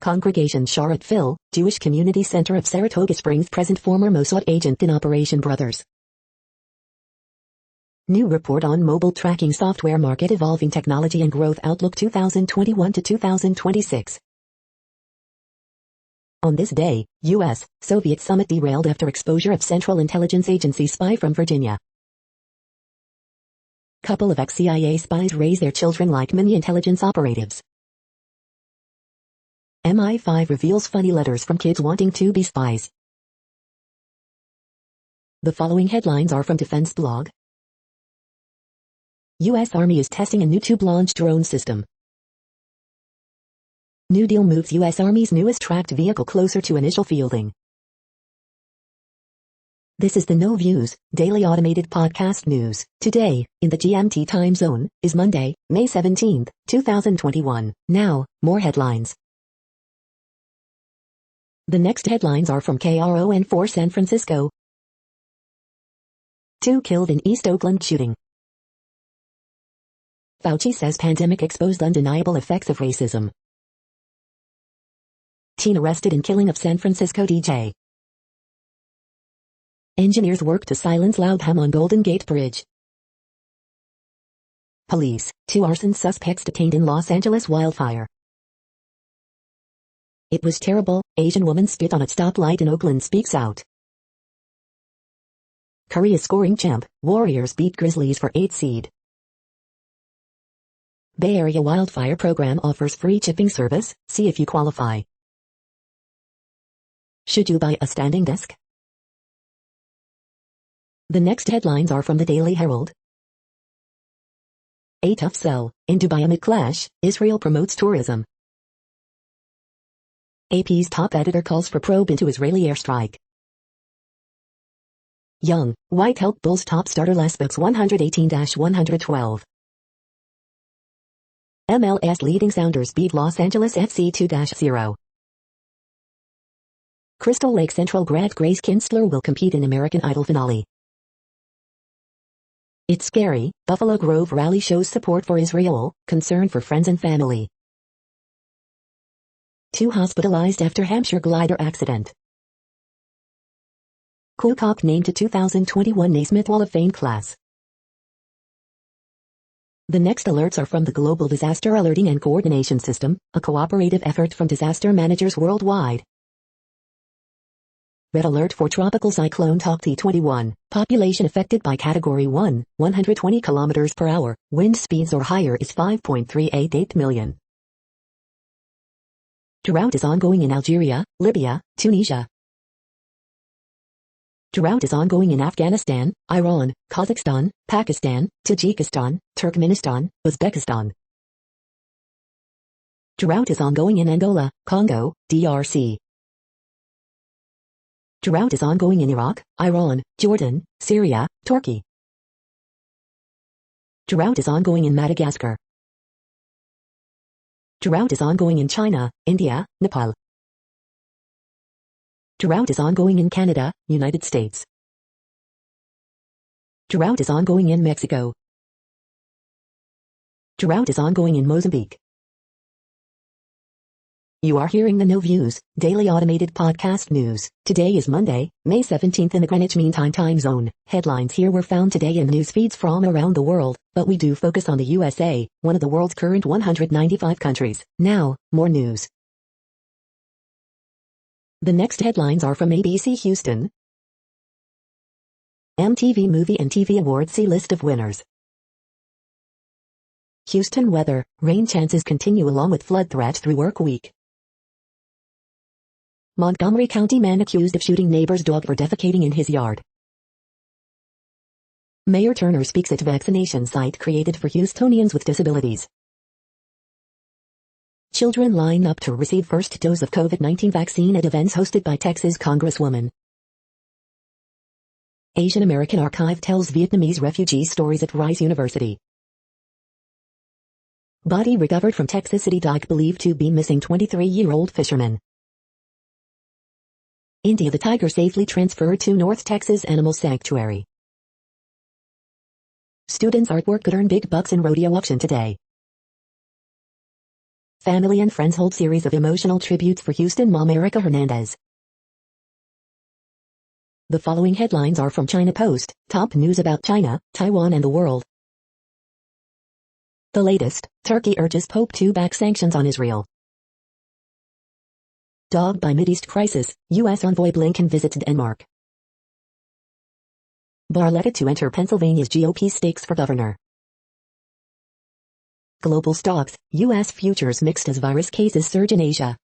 Congregation Sharat Phil, Jewish Community Center of Saratoga Springs present former Mossad agent in Operation Brothers. New report on mobile tracking software market evolving technology and growth outlook 2021 to 2026. On this day, U.S. Soviet summit derailed after exposure of Central Intelligence Agency spy from Virginia. Couple of ex-CIA spies raise their children like mini intelligence operatives. MI5 reveals funny letters from kids wanting to be spies. The following headlines are from Defense Blog. U.S. Army is testing a new tube-launched drone system. New deal moves U.S. Army's newest tracked vehicle closer to initial fielding. This is the No Views, daily automated podcast news. Today, in the GMT time zone, is Monday, May 17, 2021. Now, more headlines. The next headlines are from KRON4 San Francisco. 2 killed in East Oakland shooting. Fauci says pandemic exposed undeniable effects of racism. Teen arrested in killing of San Francisco DJ. Engineers work to silence loud hum on Golden Gate Bridge. Police, 2 arson suspects detained in Los Angeles wildfire. It was terrible, Asian woman spit on at stoplight in Oakland speaks out. Korea scoring champ, Warriors beat Grizzlies for 8th seed. Bay Area wildfire program offers free chipping service, see if you qualify. Should you buy a standing desk? The next headlines are from the Daily Herald. A tough sell, in Dubai amid clash, Israel promotes tourism. AP's top editor calls for probe into Israeli airstrike. Young, White help Bulls top starter last books 118-112. MLS leading Sounders beat Los Angeles FC 2-0. Crystal Lake Central grad Grace Kinsler will compete in American Idol finale. It's scary, Buffalo Grove rally shows support for Israel, concern for friends and family. 2 hospitalized after Hampshire glider accident. Coolcock named to 2021 Naismith Wall of Fame class. The next alerts are from the Global Disaster Alerting and Coordination System, a cooperative effort from disaster managers worldwide. Red alert for Tropical Cyclone Tokti 21, population affected by Category 1, 120 km per hour, wind speeds or higher is 5.388 million. Drought is ongoing in Algeria, Libya, Tunisia. Drought is ongoing in Afghanistan, Iran, Kazakhstan, Pakistan, Tajikistan, Turkmenistan, Uzbekistan. Drought is ongoing in Angola, Congo, DRC. Drought is ongoing in Iraq, Iran, Jordan, Syria, Turkey. Drought is ongoing in Madagascar. Drought is ongoing in China, India, Nepal. Drought is ongoing in Canada, United States. Drought is ongoing in Mexico. Drought is ongoing in Mozambique. You are hearing the No Views, daily automated podcast news. Today is Monday, May 17th in the Greenwich Mean Time zone. Headlines here were found today in news feeds from around the world, but we do focus on the USA, one of the world's current 195 countries. Now, more news. The next headlines are from ABC Houston. MTV Movie and TV Awards see list of winners. Houston weather, rain chances continue along with flood threat through work week. Montgomery County man accused of shooting neighbor's dog for defecating in his yard. Mayor Turner speaks at vaccination site created for Houstonians with disabilities. Children line up to receive first dose of COVID-19 vaccine at events hosted by Texas Congresswoman. Asian American Archive tells Vietnamese refugee stories at Rice University. Body recovered from Texas City dike believed to be missing 23-year-old fisherman. India the tiger safely transferred to North Texas Animal Sanctuary. Students' artwork could earn big bucks in rodeo auction today. Family and friends hold series of emotional tributes for Houston mom Erica Hernandez. The following headlines are from China Post, top news about China, Taiwan and the world. The latest, Turkey urges Pope to back sanctions on Israel. Dogged by Mideast crisis, U.S. envoy Blinken visits Denmark. Barletta to enter Pennsylvania's GOP stakes for governor. Global stocks, U.S. futures mixed as virus cases surge in Asia.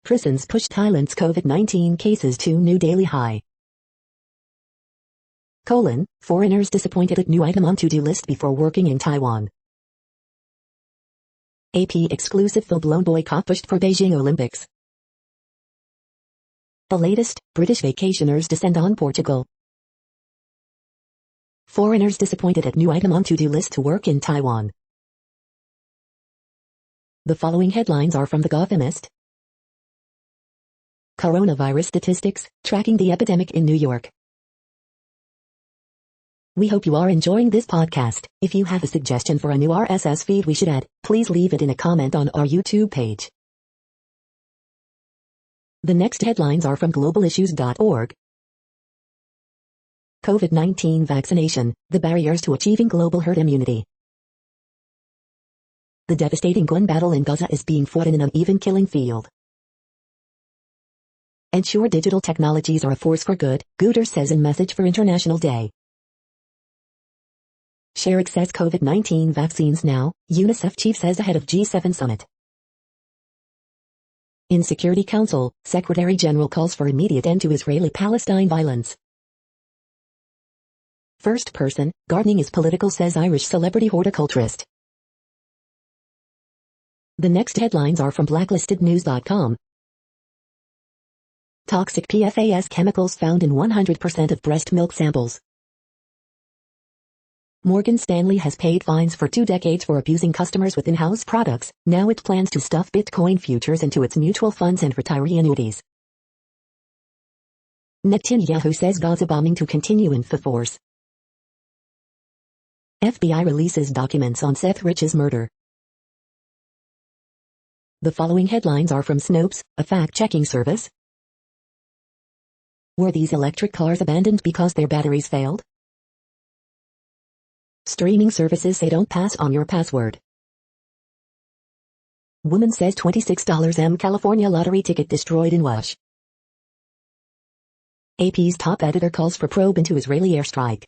Prisons push Thailand's COVID-19 cases to new daily high. Foreigners disappointed at new item on to-do list before working in Taiwan. AP exclusive full-blown boycott pushed for Beijing Olympics. The latest, British vacationers descend on Portugal. Foreigners disappointed at new item on to-do list to work in Taiwan. The following headlines are from The Gothamist. Coronavirus statistics, tracking the epidemic in New York. We hope you are enjoying this podcast. If you have a suggestion for a new RSS feed we should add, please leave it in a comment on our YouTube page. The next headlines are from globalissues.org. COVID-19 vaccination, the barriers to achieving global herd immunity. The devastating gun battle in Gaza is being fought in an uneven killing field. Ensure digital technologies are a force for good, Guterres says in message for International Day. Share access COVID-19 vaccines now, UNICEF chief says ahead of G7 summit. In Security Council, Secretary General calls for immediate end to Israeli-Palestine violence. First person, gardening is political says Irish celebrity horticulturist. The next headlines are from blacklistednews.com. Toxic PFAS chemicals found in 100% of breast milk samples. Morgan Stanley has paid fines for 2 decades for abusing customers with in-house products. Now it plans to stuff Bitcoin futures into its mutual funds and retiree annuities. Netanyahu says Gaza bombing to continue in force. FBI releases documents on Seth Rich's murder. The following headlines are from Snopes, a fact-checking service. Were these electric cars abandoned because their batteries failed? Streaming services say don't pass on your password. Woman says $26 California lottery ticket destroyed in Wash. AP's top editor calls for probe into Israeli airstrike.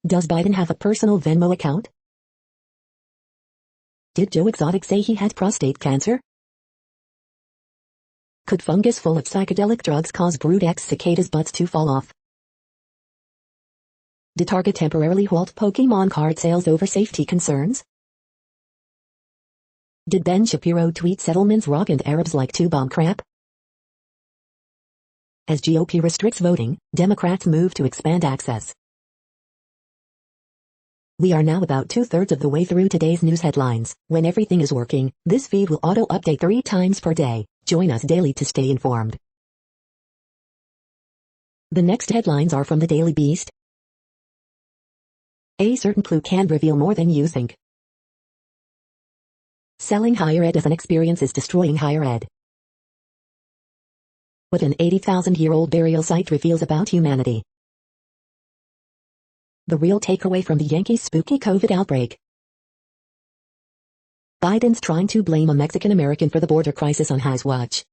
Does Biden have a personal Venmo account? Did Joe Exotic say he had prostate cancer? Could fungus full of psychedelic drugs cause Brood X cicadas' butts to fall off? Did Target temporarily halt Pokemon card sales over safety concerns? Did Ben Shapiro tweet settlements rock and Arabs like to bomb crap? As GOP restricts voting, Democrats move to expand access. We are now about 2/3 of the way through today's news headlines. When everything is working, this feed will auto-update 3 times per day. Join us daily to stay informed. The next headlines are from the Daily Beast. A certain clue can reveal more than you think. Selling higher ed as an experience is destroying higher ed. What an 80,000-year-old burial site reveals about humanity. The real takeaway from the Yankees' spooky COVID outbreak. Biden's trying to blame a Mexican-American for the border crisis on his watch.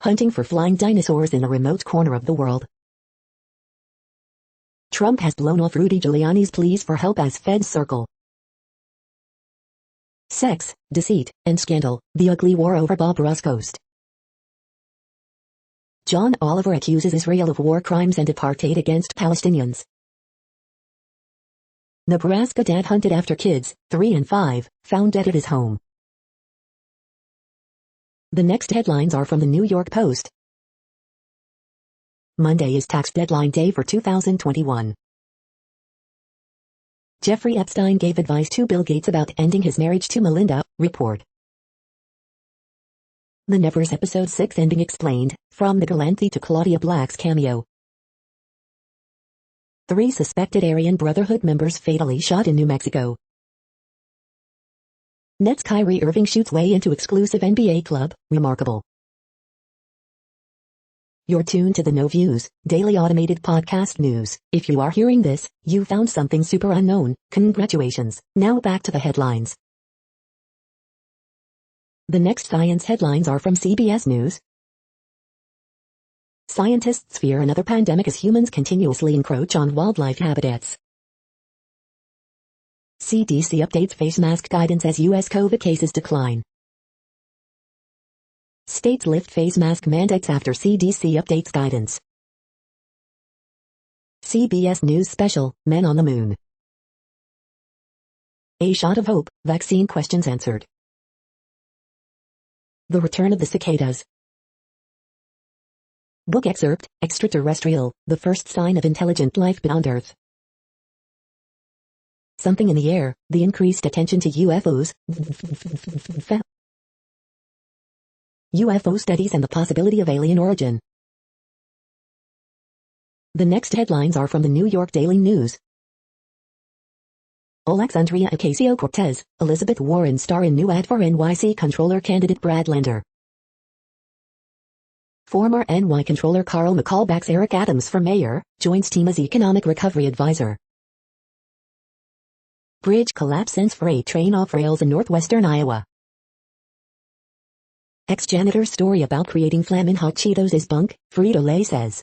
Hunting for flying dinosaurs in a remote corner of the world. Trump has blown off Rudy Giuliani's pleas for help as feds circle. Sex, deceit, and scandal, the ugly war over Bob Ross Coast. John Oliver accuses Israel of war crimes and apartheid against Palestinians. Nebraska dad hunted after kids, 3 and 5, found dead at his home. The next headlines are from the New York Post. Monday is tax deadline day for 2021. Jeffrey Epstein gave advice to Bill Gates about ending his marriage to Melinda, report. The Nevers episode 6 ending explained, from the Galanthi to Claudia Black's cameo. 3 suspected Aryan Brotherhood members fatally shot in New Mexico. Nets Kyrie Irving shoots way into exclusive NBA club, remarkable. You're tuned to the No Views, daily automated podcast news. If you are hearing this, you found something super unknown. Congratulations. Now back to the headlines. The next science headlines are from CBS News. Scientists fear another pandemic as humans continuously encroach on wildlife habitats. CDC updates face mask guidance as U.S. COVID cases decline. States lift face mask mandates after CDC updates guidance. CBS News Special, Men on the Moon. A shot of hope, vaccine questions answered. The return of the cicadas. Book excerpt, Extraterrestrial, the first sign of intelligent life beyond Earth. Something in the air, the increased attention to UFOs. UFO studies and the possibility of alien origin. The next headlines are from the New York Daily News. Alexandria Ocasio-Cortez, Elizabeth Warren star in new ad for NYC Comptroller candidate Brad Lander. Former NY Comptroller Carl McCall backs Eric Adams for mayor, joins team as economic recovery advisor. Bridge collapse sends freight train off rails in northwestern Iowa. Ex-janitor's story about creating Flamin' Hot Cheetos is bunk, Frito-Lay says.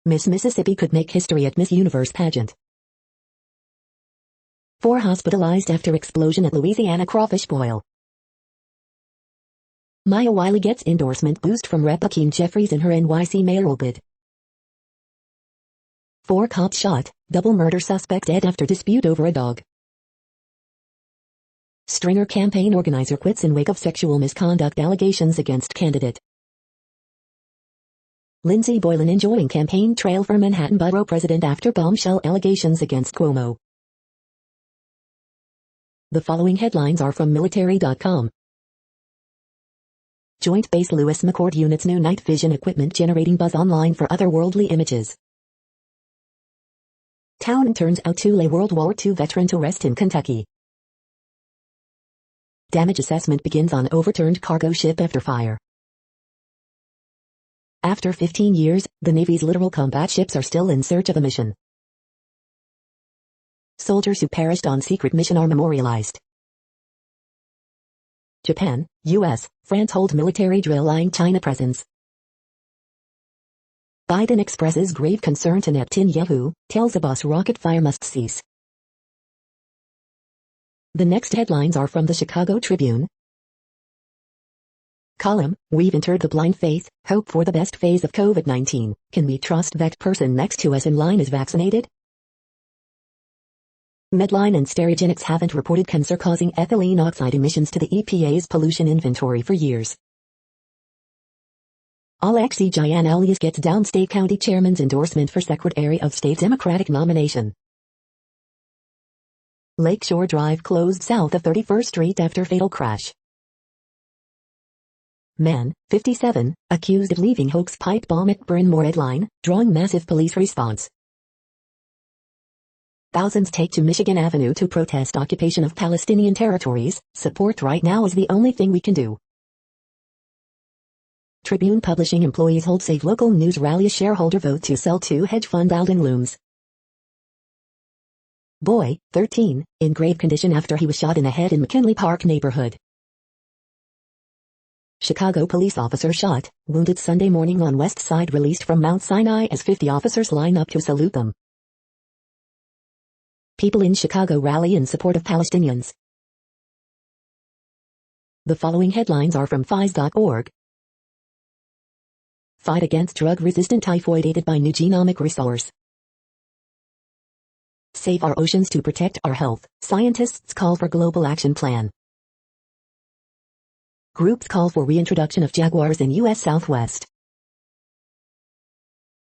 Miss Mississippi could make history at Miss Universe pageant. 4 hospitalized after explosion at Louisiana crawfish boil. Maya Wiley gets endorsement boost from Rep. Hakeem Jeffries in her NYC mayoral bid. 4 cops shot, double murder suspect dead after dispute over a dog. Stringer campaign organizer quits in wake of sexual misconduct allegations against candidate. Lindsey Boylan enjoying campaign trail for Manhattan borough president after bombshell allegations against Cuomo. The following headlines are from military.com. Joint Base Lewis McChord units new night vision equipment generating buzz online for otherworldly images. Town turns out to lay World War II veteran to rest in Kentucky. Damage assessment begins on overturned cargo ship after fire. After 15 years, the Navy's littoral combat ships are still in search of a mission. Soldiers who perished on secret mission are memorialized. Japan, U.S., France hold military drill eyeing China presence. Biden expresses grave concern to Netanyahu, tells Abbas rocket fire must cease. The next headlines are from the Chicago Tribune. Column, we've entered the blind faith, hope for the best phase of COVID-19. Can we trust that person next to us in line is vaccinated? Medline and Sterigenics haven't reported cancer-causing ethylene oxide emissions to the EPA's pollution inventory for years. Alexei Giannoulias gets downstate county chairman's endorsement for Secretary of State Democratic nomination. Lakeshore Drive closed south of 31st Street after fatal crash. Man, 57, accused of leaving hoax pipe bomb at Bryn Mawr headline, drawing massive police response. Thousands take to Michigan Avenue to protest occupation of Palestinian territories. Support right now is the only thing we can do. Tribune Publishing employees hold Save Local News rally. A shareholder vote to sell to hedge fund Alden looms. Boy, 13, in grave condition after he was shot in the head in McKinley Park neighborhood. Chicago police officer shot, wounded Sunday morning on West Side released from Mount Sinai as 50 officers line up to salute them. People in Chicago rally in support of Palestinians. The following headlines are from FIS.org. Fight against drug-resistant typhoid aided by new genomic resource. Save our oceans to protect our health. Scientists call for global action plan. Groups call for reintroduction of jaguars in U.S. Southwest.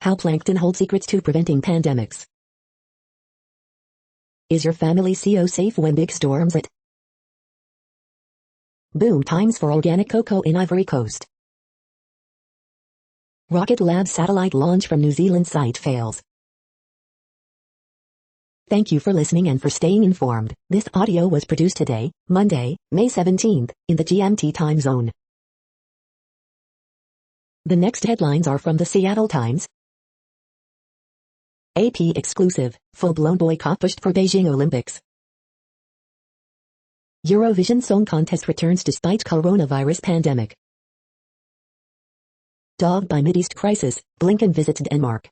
How plankton holds secrets to preventing pandemics. Is your family CO safe when big storms hit? Boom times for organic cocoa in Ivory Coast. Rocket Lab satellite launch from New Zealand site fails. Thank you for listening and for staying informed. This audio was produced today, Monday, May 17th, in the GMT time zone. The next headlines are from the Seattle Times. AP exclusive, full-blown boycott pushed for Beijing Olympics. Eurovision Song Contest returns despite coronavirus pandemic. Dogged by Mideast crisis, Blinken visits Denmark.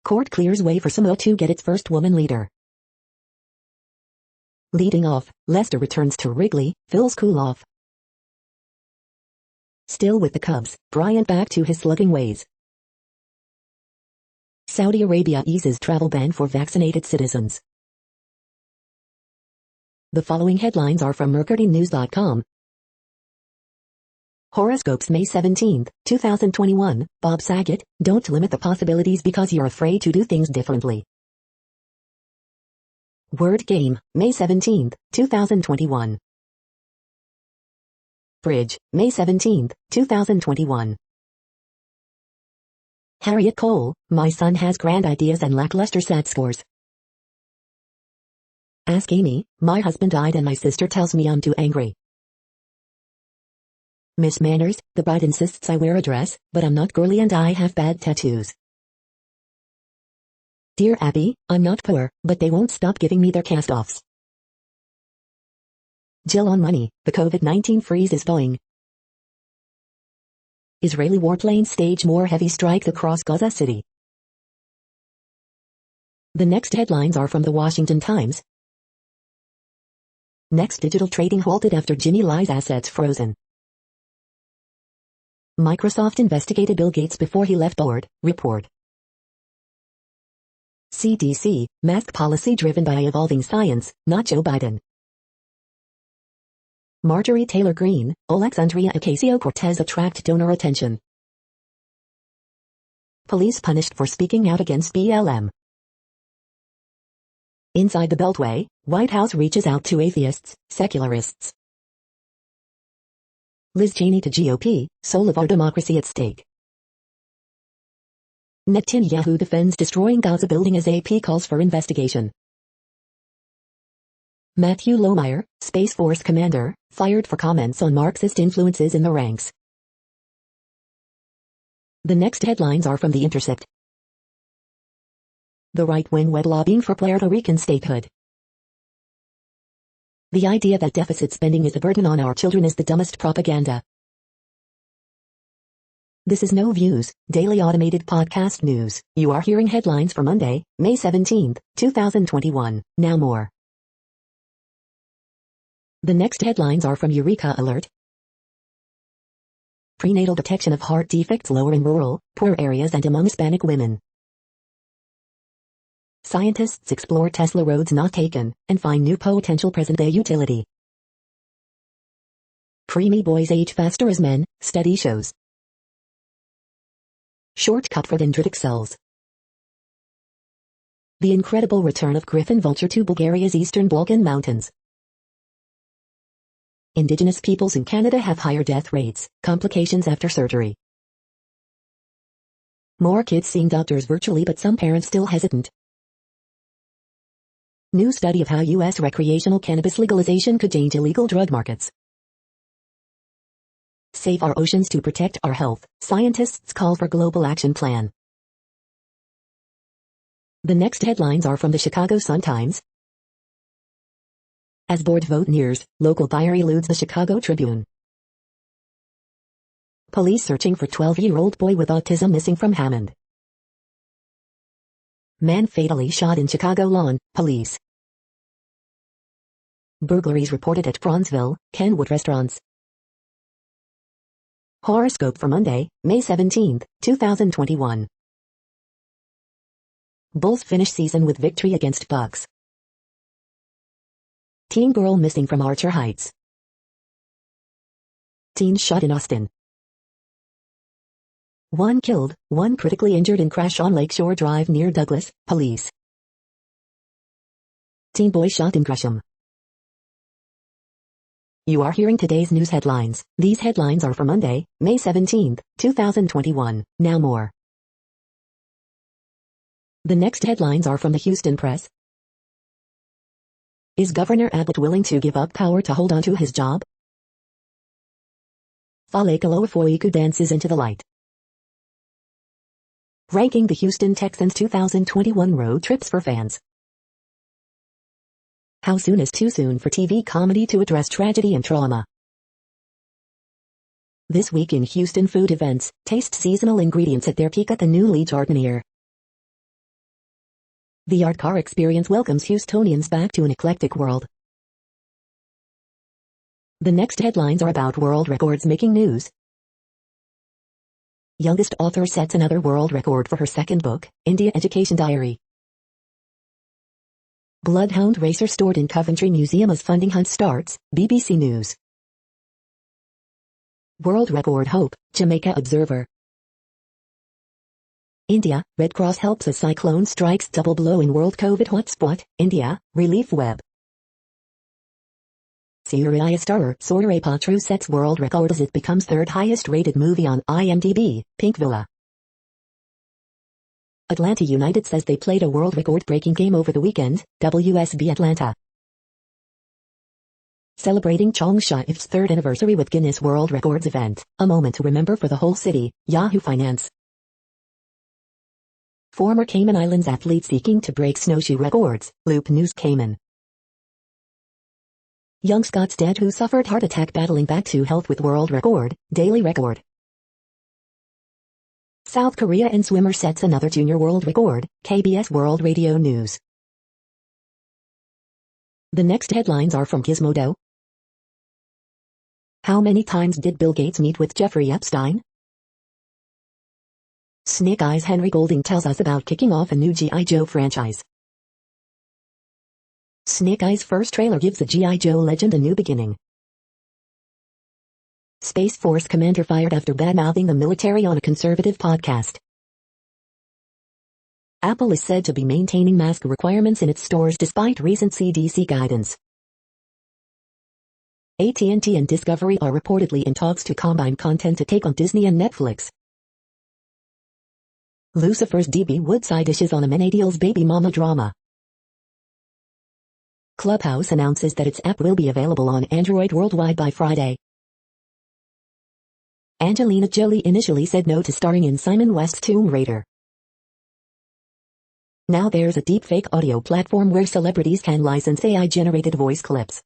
Court clears way for Samoa to get its first woman leader. Leading off, Leicester returns to Wrigley, Phil's cool off. Still with the Cubs, Bryant back to his slugging ways. Saudi Arabia eases travel ban for vaccinated citizens. The following headlines are from MercuryNews.com. Horoscopes May 17, 2021, Bob Saget, don't limit the possibilities because you're afraid to do things differently. Word Game, May 17, 2021. Bridge, May 17, 2021. Harriet Cole, my son has grand ideas and lackluster SAT scores. Ask Amy, my husband died and my sister tells me I'm too angry. Miss Manners, the bride insists I wear a dress, but I'm not girly and I have bad tattoos. Dear Abby, I'm not poor, but they won't stop giving me their cast-offs. Jill on money, the COVID-19 freeze is Boeing. Israeli warplanes stage more heavy strikes across Gaza City. The next headlines are from the Washington Times. Next digital trading halted after Jimmy Lai's assets frozen. Microsoft investigated Bill Gates before he left board, report. CDC, mask policy driven by evolving science, not Joe Biden. Marjorie Taylor Greene, Alexandria Ocasio-Cortez attract donor attention. Police punished for speaking out against BLM. Inside the Beltway, White House reaches out to atheists, secularists. Liz Cheney to GOP, soul of our democracy at stake. Netanyahu defends destroying Gaza building as AP calls for investigation. Matthew Lohmeyer, Space Force commander, fired for comments on Marxist influences in the ranks. The next headlines are from The Intercept. The right-wing web lobbying for Puerto Rican statehood. The idea that deficit spending is a burden on our children is the dumbest propaganda. This is No Views, daily automated podcast news. You are hearing headlines for Monday, May 17, 2021. Now more. The next headlines are from Eureka Alert. Prenatal detection of heart defects lower in rural, poor areas and among Hispanic women. Scientists explore Tesla roads not taken, and find new potential present-day utility. Preemie boys age faster as men, study shows. Shortcut for dendritic cells. The incredible return of griffon vulture to Bulgaria's eastern Balkan mountains. Indigenous peoples in Canada have higher death rates, complications after surgery. More kids seeing doctors virtually but some parents still hesitant. New study of how U.S. recreational cannabis legalization could change illegal drug markets. Save our oceans to protect our health. Scientists call for global action plan. The next headlines are from the Chicago Sun-Times. As board vote nears, local buyer eludes the Chicago Tribune. Police searching for 12-year-old boy with autism missing from Hammond. Man fatally shot in Chicago lawn, police. Burglaries reported at Bronzeville, Kenwood restaurants. Horoscope for Monday, May 17, 2021. Bulls finish season with victory against Bucks. Teen girl missing from Archer Heights. Teen shot in Austin. 1 killed, 1 critically injured in crash on Lakeshore Drive near Douglas, police. Teen boy shot in Gresham. You are hearing today's news headlines. These headlines are for Monday, May 17, 2021. Now more. The next headlines are from the Houston Press. Is Governor Abbott willing to give up power to hold on to his job? Fale Kaloafoiku dances into the light. Ranking the Houston Texans' 2021 road trips for fans. How soon is too soon for TV comedy to address tragedy and trauma? This week in Houston food events, taste seasonal ingredients at their peak at the newly Jardinier. The Art Car Experience welcomes Houstonians back to an eclectic world. The next headlines are about world records making news. Youngest author sets another world record for her second book, India Education Diary. Bloodhound racer stored in Coventry Museum as funding hunt starts, BBC News. World record hope, Jamaica Observer. India, Red Cross helps as cyclone strikes double blow in world COVID hotspot, India, Relief Web. Surya star Surya Patru sets world record as it becomes third highest rated movie on IMDb, Pink Villa. Atlanta United says they played a world record breaking game over the weekend, WSB Atlanta. Celebrating Changsha-if's third anniversary with Guinness World Records event, a moment to remember for the whole city, Yahoo Finance. Former Cayman Islands athlete seeking to break snowshoe records, Loop News Cayman. Young Scott's dad who suffered heart attack battling back to health with world record, Daily Record. South Korea and swimmer sets another junior world record, KBS World Radio News. The next headlines are from Gizmodo. How many times did Bill Gates meet with Jeffrey Epstein? Snake Eyes Henry Golding tells us about kicking off a new G.I. Joe franchise. Snake Eyes' first trailer gives the G.I. Joe legend a new beginning. Space Force commander fired after bad-mouthing the military on a conservative podcast. Apple is said to be maintaining mask requirements in its stores despite recent CDC guidance. AT&T and Discovery are reportedly in talks to combine content to take on Disney and Netflix. Lucifer's D.B. Woodside dishes on a millennial's baby mama drama. Clubhouse announces that its app will be available on Android worldwide by Friday. Angelina Jolie initially said no to starring in Simon West's Tomb Raider. Now there's a deepfake audio platform where celebrities can license AI-generated voice clips.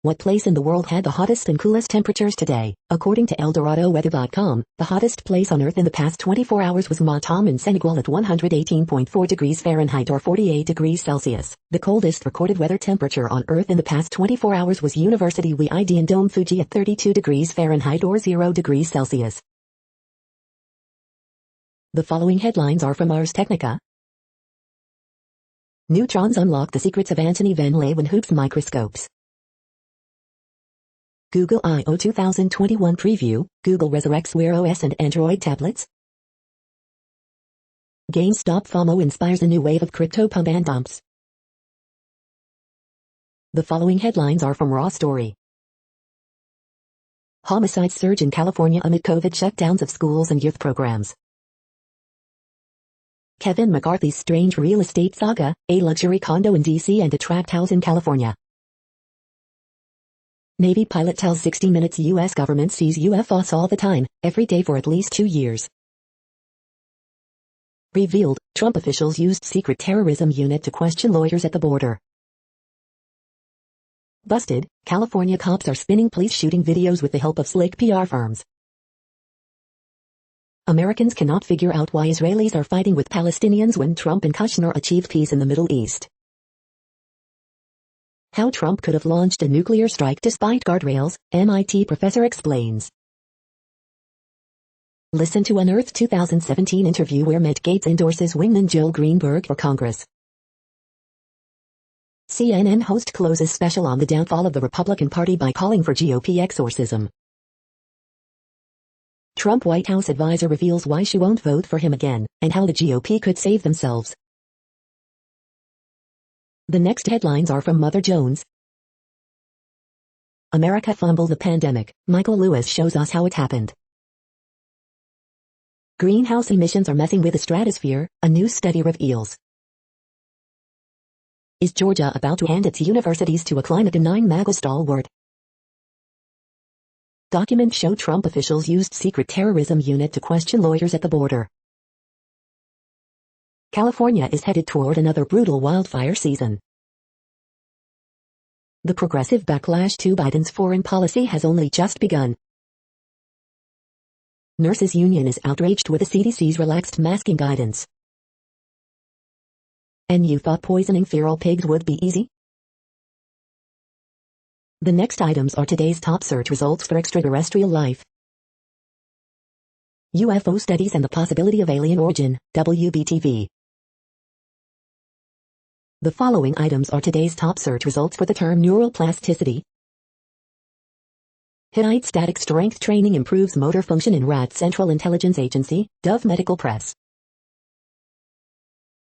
What place in the world had the hottest and coolest temperatures today? According to ElDoradoWeather.com, the hottest place on Earth in the past 24 hours was Matam in Senegal at 118.4 degrees Fahrenheit or 48 degrees Celsius. The coldest recorded weather temperature on Earth in the past 24 hours was University Wi-ID in Dome Fuji at 32 degrees Fahrenheit or 0 degrees Celsius. The following headlines are from Ars Technica. Neutrons unlock the secrets of Antony van Leeuwenhoek's microscopes. Google I/O 2021 preview, Google resurrects Wear OS and Android tablets. GameStop FOMO inspires a new wave of crypto pump and dumps. The following headlines are from Raw Story. Homicides surge in California amid COVID shutdowns of schools and youth programs. Kevin McCarthy's strange real estate saga, a luxury condo in D.C. and a tract house in California. Navy pilot tells 60 Minutes U.S. government sees UFOs all the time, every day for at least 2 years. Revealed, Trump officials used secret terrorism unit to question lawyers at the border. Busted, California cops are spinning police shooting videos with the help of slick PR firms. Americans cannot figure out why Israelis are fighting with Palestinians when Trump and Kushner achieved peace in the Middle East. How Trump could have launched a nuclear strike despite guardrails, MIT professor explains. Listen to Unearthed 2017 interview where Matt Gaetz endorses wingman Joel Greenberg for Congress. CNN host closes special on the downfall of the Republican Party by calling for GOP exorcism. Trump White House advisor reveals why she won't vote for him again, and how the GOP could save themselves. The next headlines are from Mother Jones. America fumbled the pandemic. Michael Lewis shows us how it happened. Greenhouse emissions are messing with the stratosphere, a new study reveals. Is Georgia about to hand its universities to a climate-denying MAGA stalwart? Documents show Trump officials used secret terrorism unit to question lawyers at the border. California is headed toward another brutal wildfire season. The progressive backlash to Biden's foreign policy has only just begun. Nurses Union is outraged with the CDC's relaxed masking guidance. And you thought poisoning feral pigs would be easy? The next items are today's top search results for extraterrestrial life. UFO studies and the possibility of alien origin, WBTV. The following items are today's top search results for the term neural plasticity. Hittite static strength training improves motor function in rat. Central Intelligence Agency, Dove Medical Press.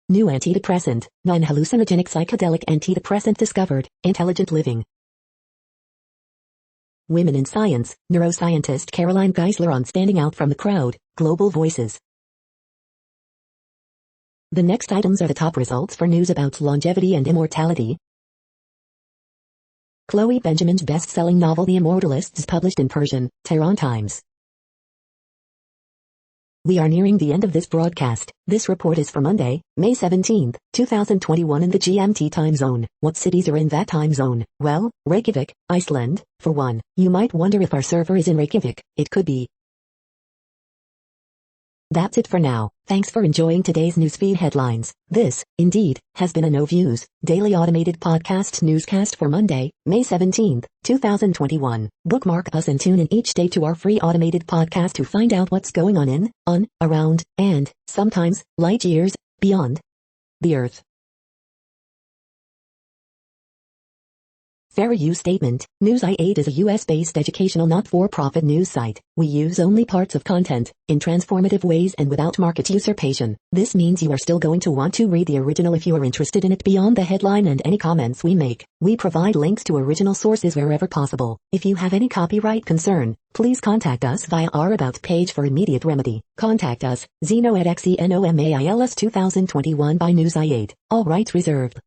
New antidepressant, non-hallucinogenic psychedelic antidepressant discovered, Intelligent Living. Women in Science, neuroscientist Caroline Geisler on standing out from the crowd, Global Voices. The next items are the top results for news about longevity and immortality. Chloe Benjamin's best-selling novel The Immortalists is published in Persian, Tehran Times. We are nearing the end of this broadcast. This report is for Monday, May 17, 2021 in the GMT time zone. What cities are in that time zone? Well, Reykjavik, Iceland, for one. You might wonder if our server is in Reykjavik. It could be. That's it for now. Thanks for enjoying today's newsfeed headlines. This, indeed, has been a No Views, daily automated podcast newscast for Monday, May 17, 2021. Bookmark us and tune in each day to our free automated podcast to find out what's going on, around, and, sometimes, light years, beyond the Earth. Fair use statement. News i8 is a US-based educational not-for-profit news site. We use only parts of content, in transformative ways and without market usurpation. This means you are still going to want to read the original if you are interested in it beyond the headline and any comments we make. We provide links to original sources wherever possible. If you have any copyright concern, please contact us via our About page for immediate remedy. Contact us, Zeno at XENOMAILS 2021 by News i8. All rights reserved.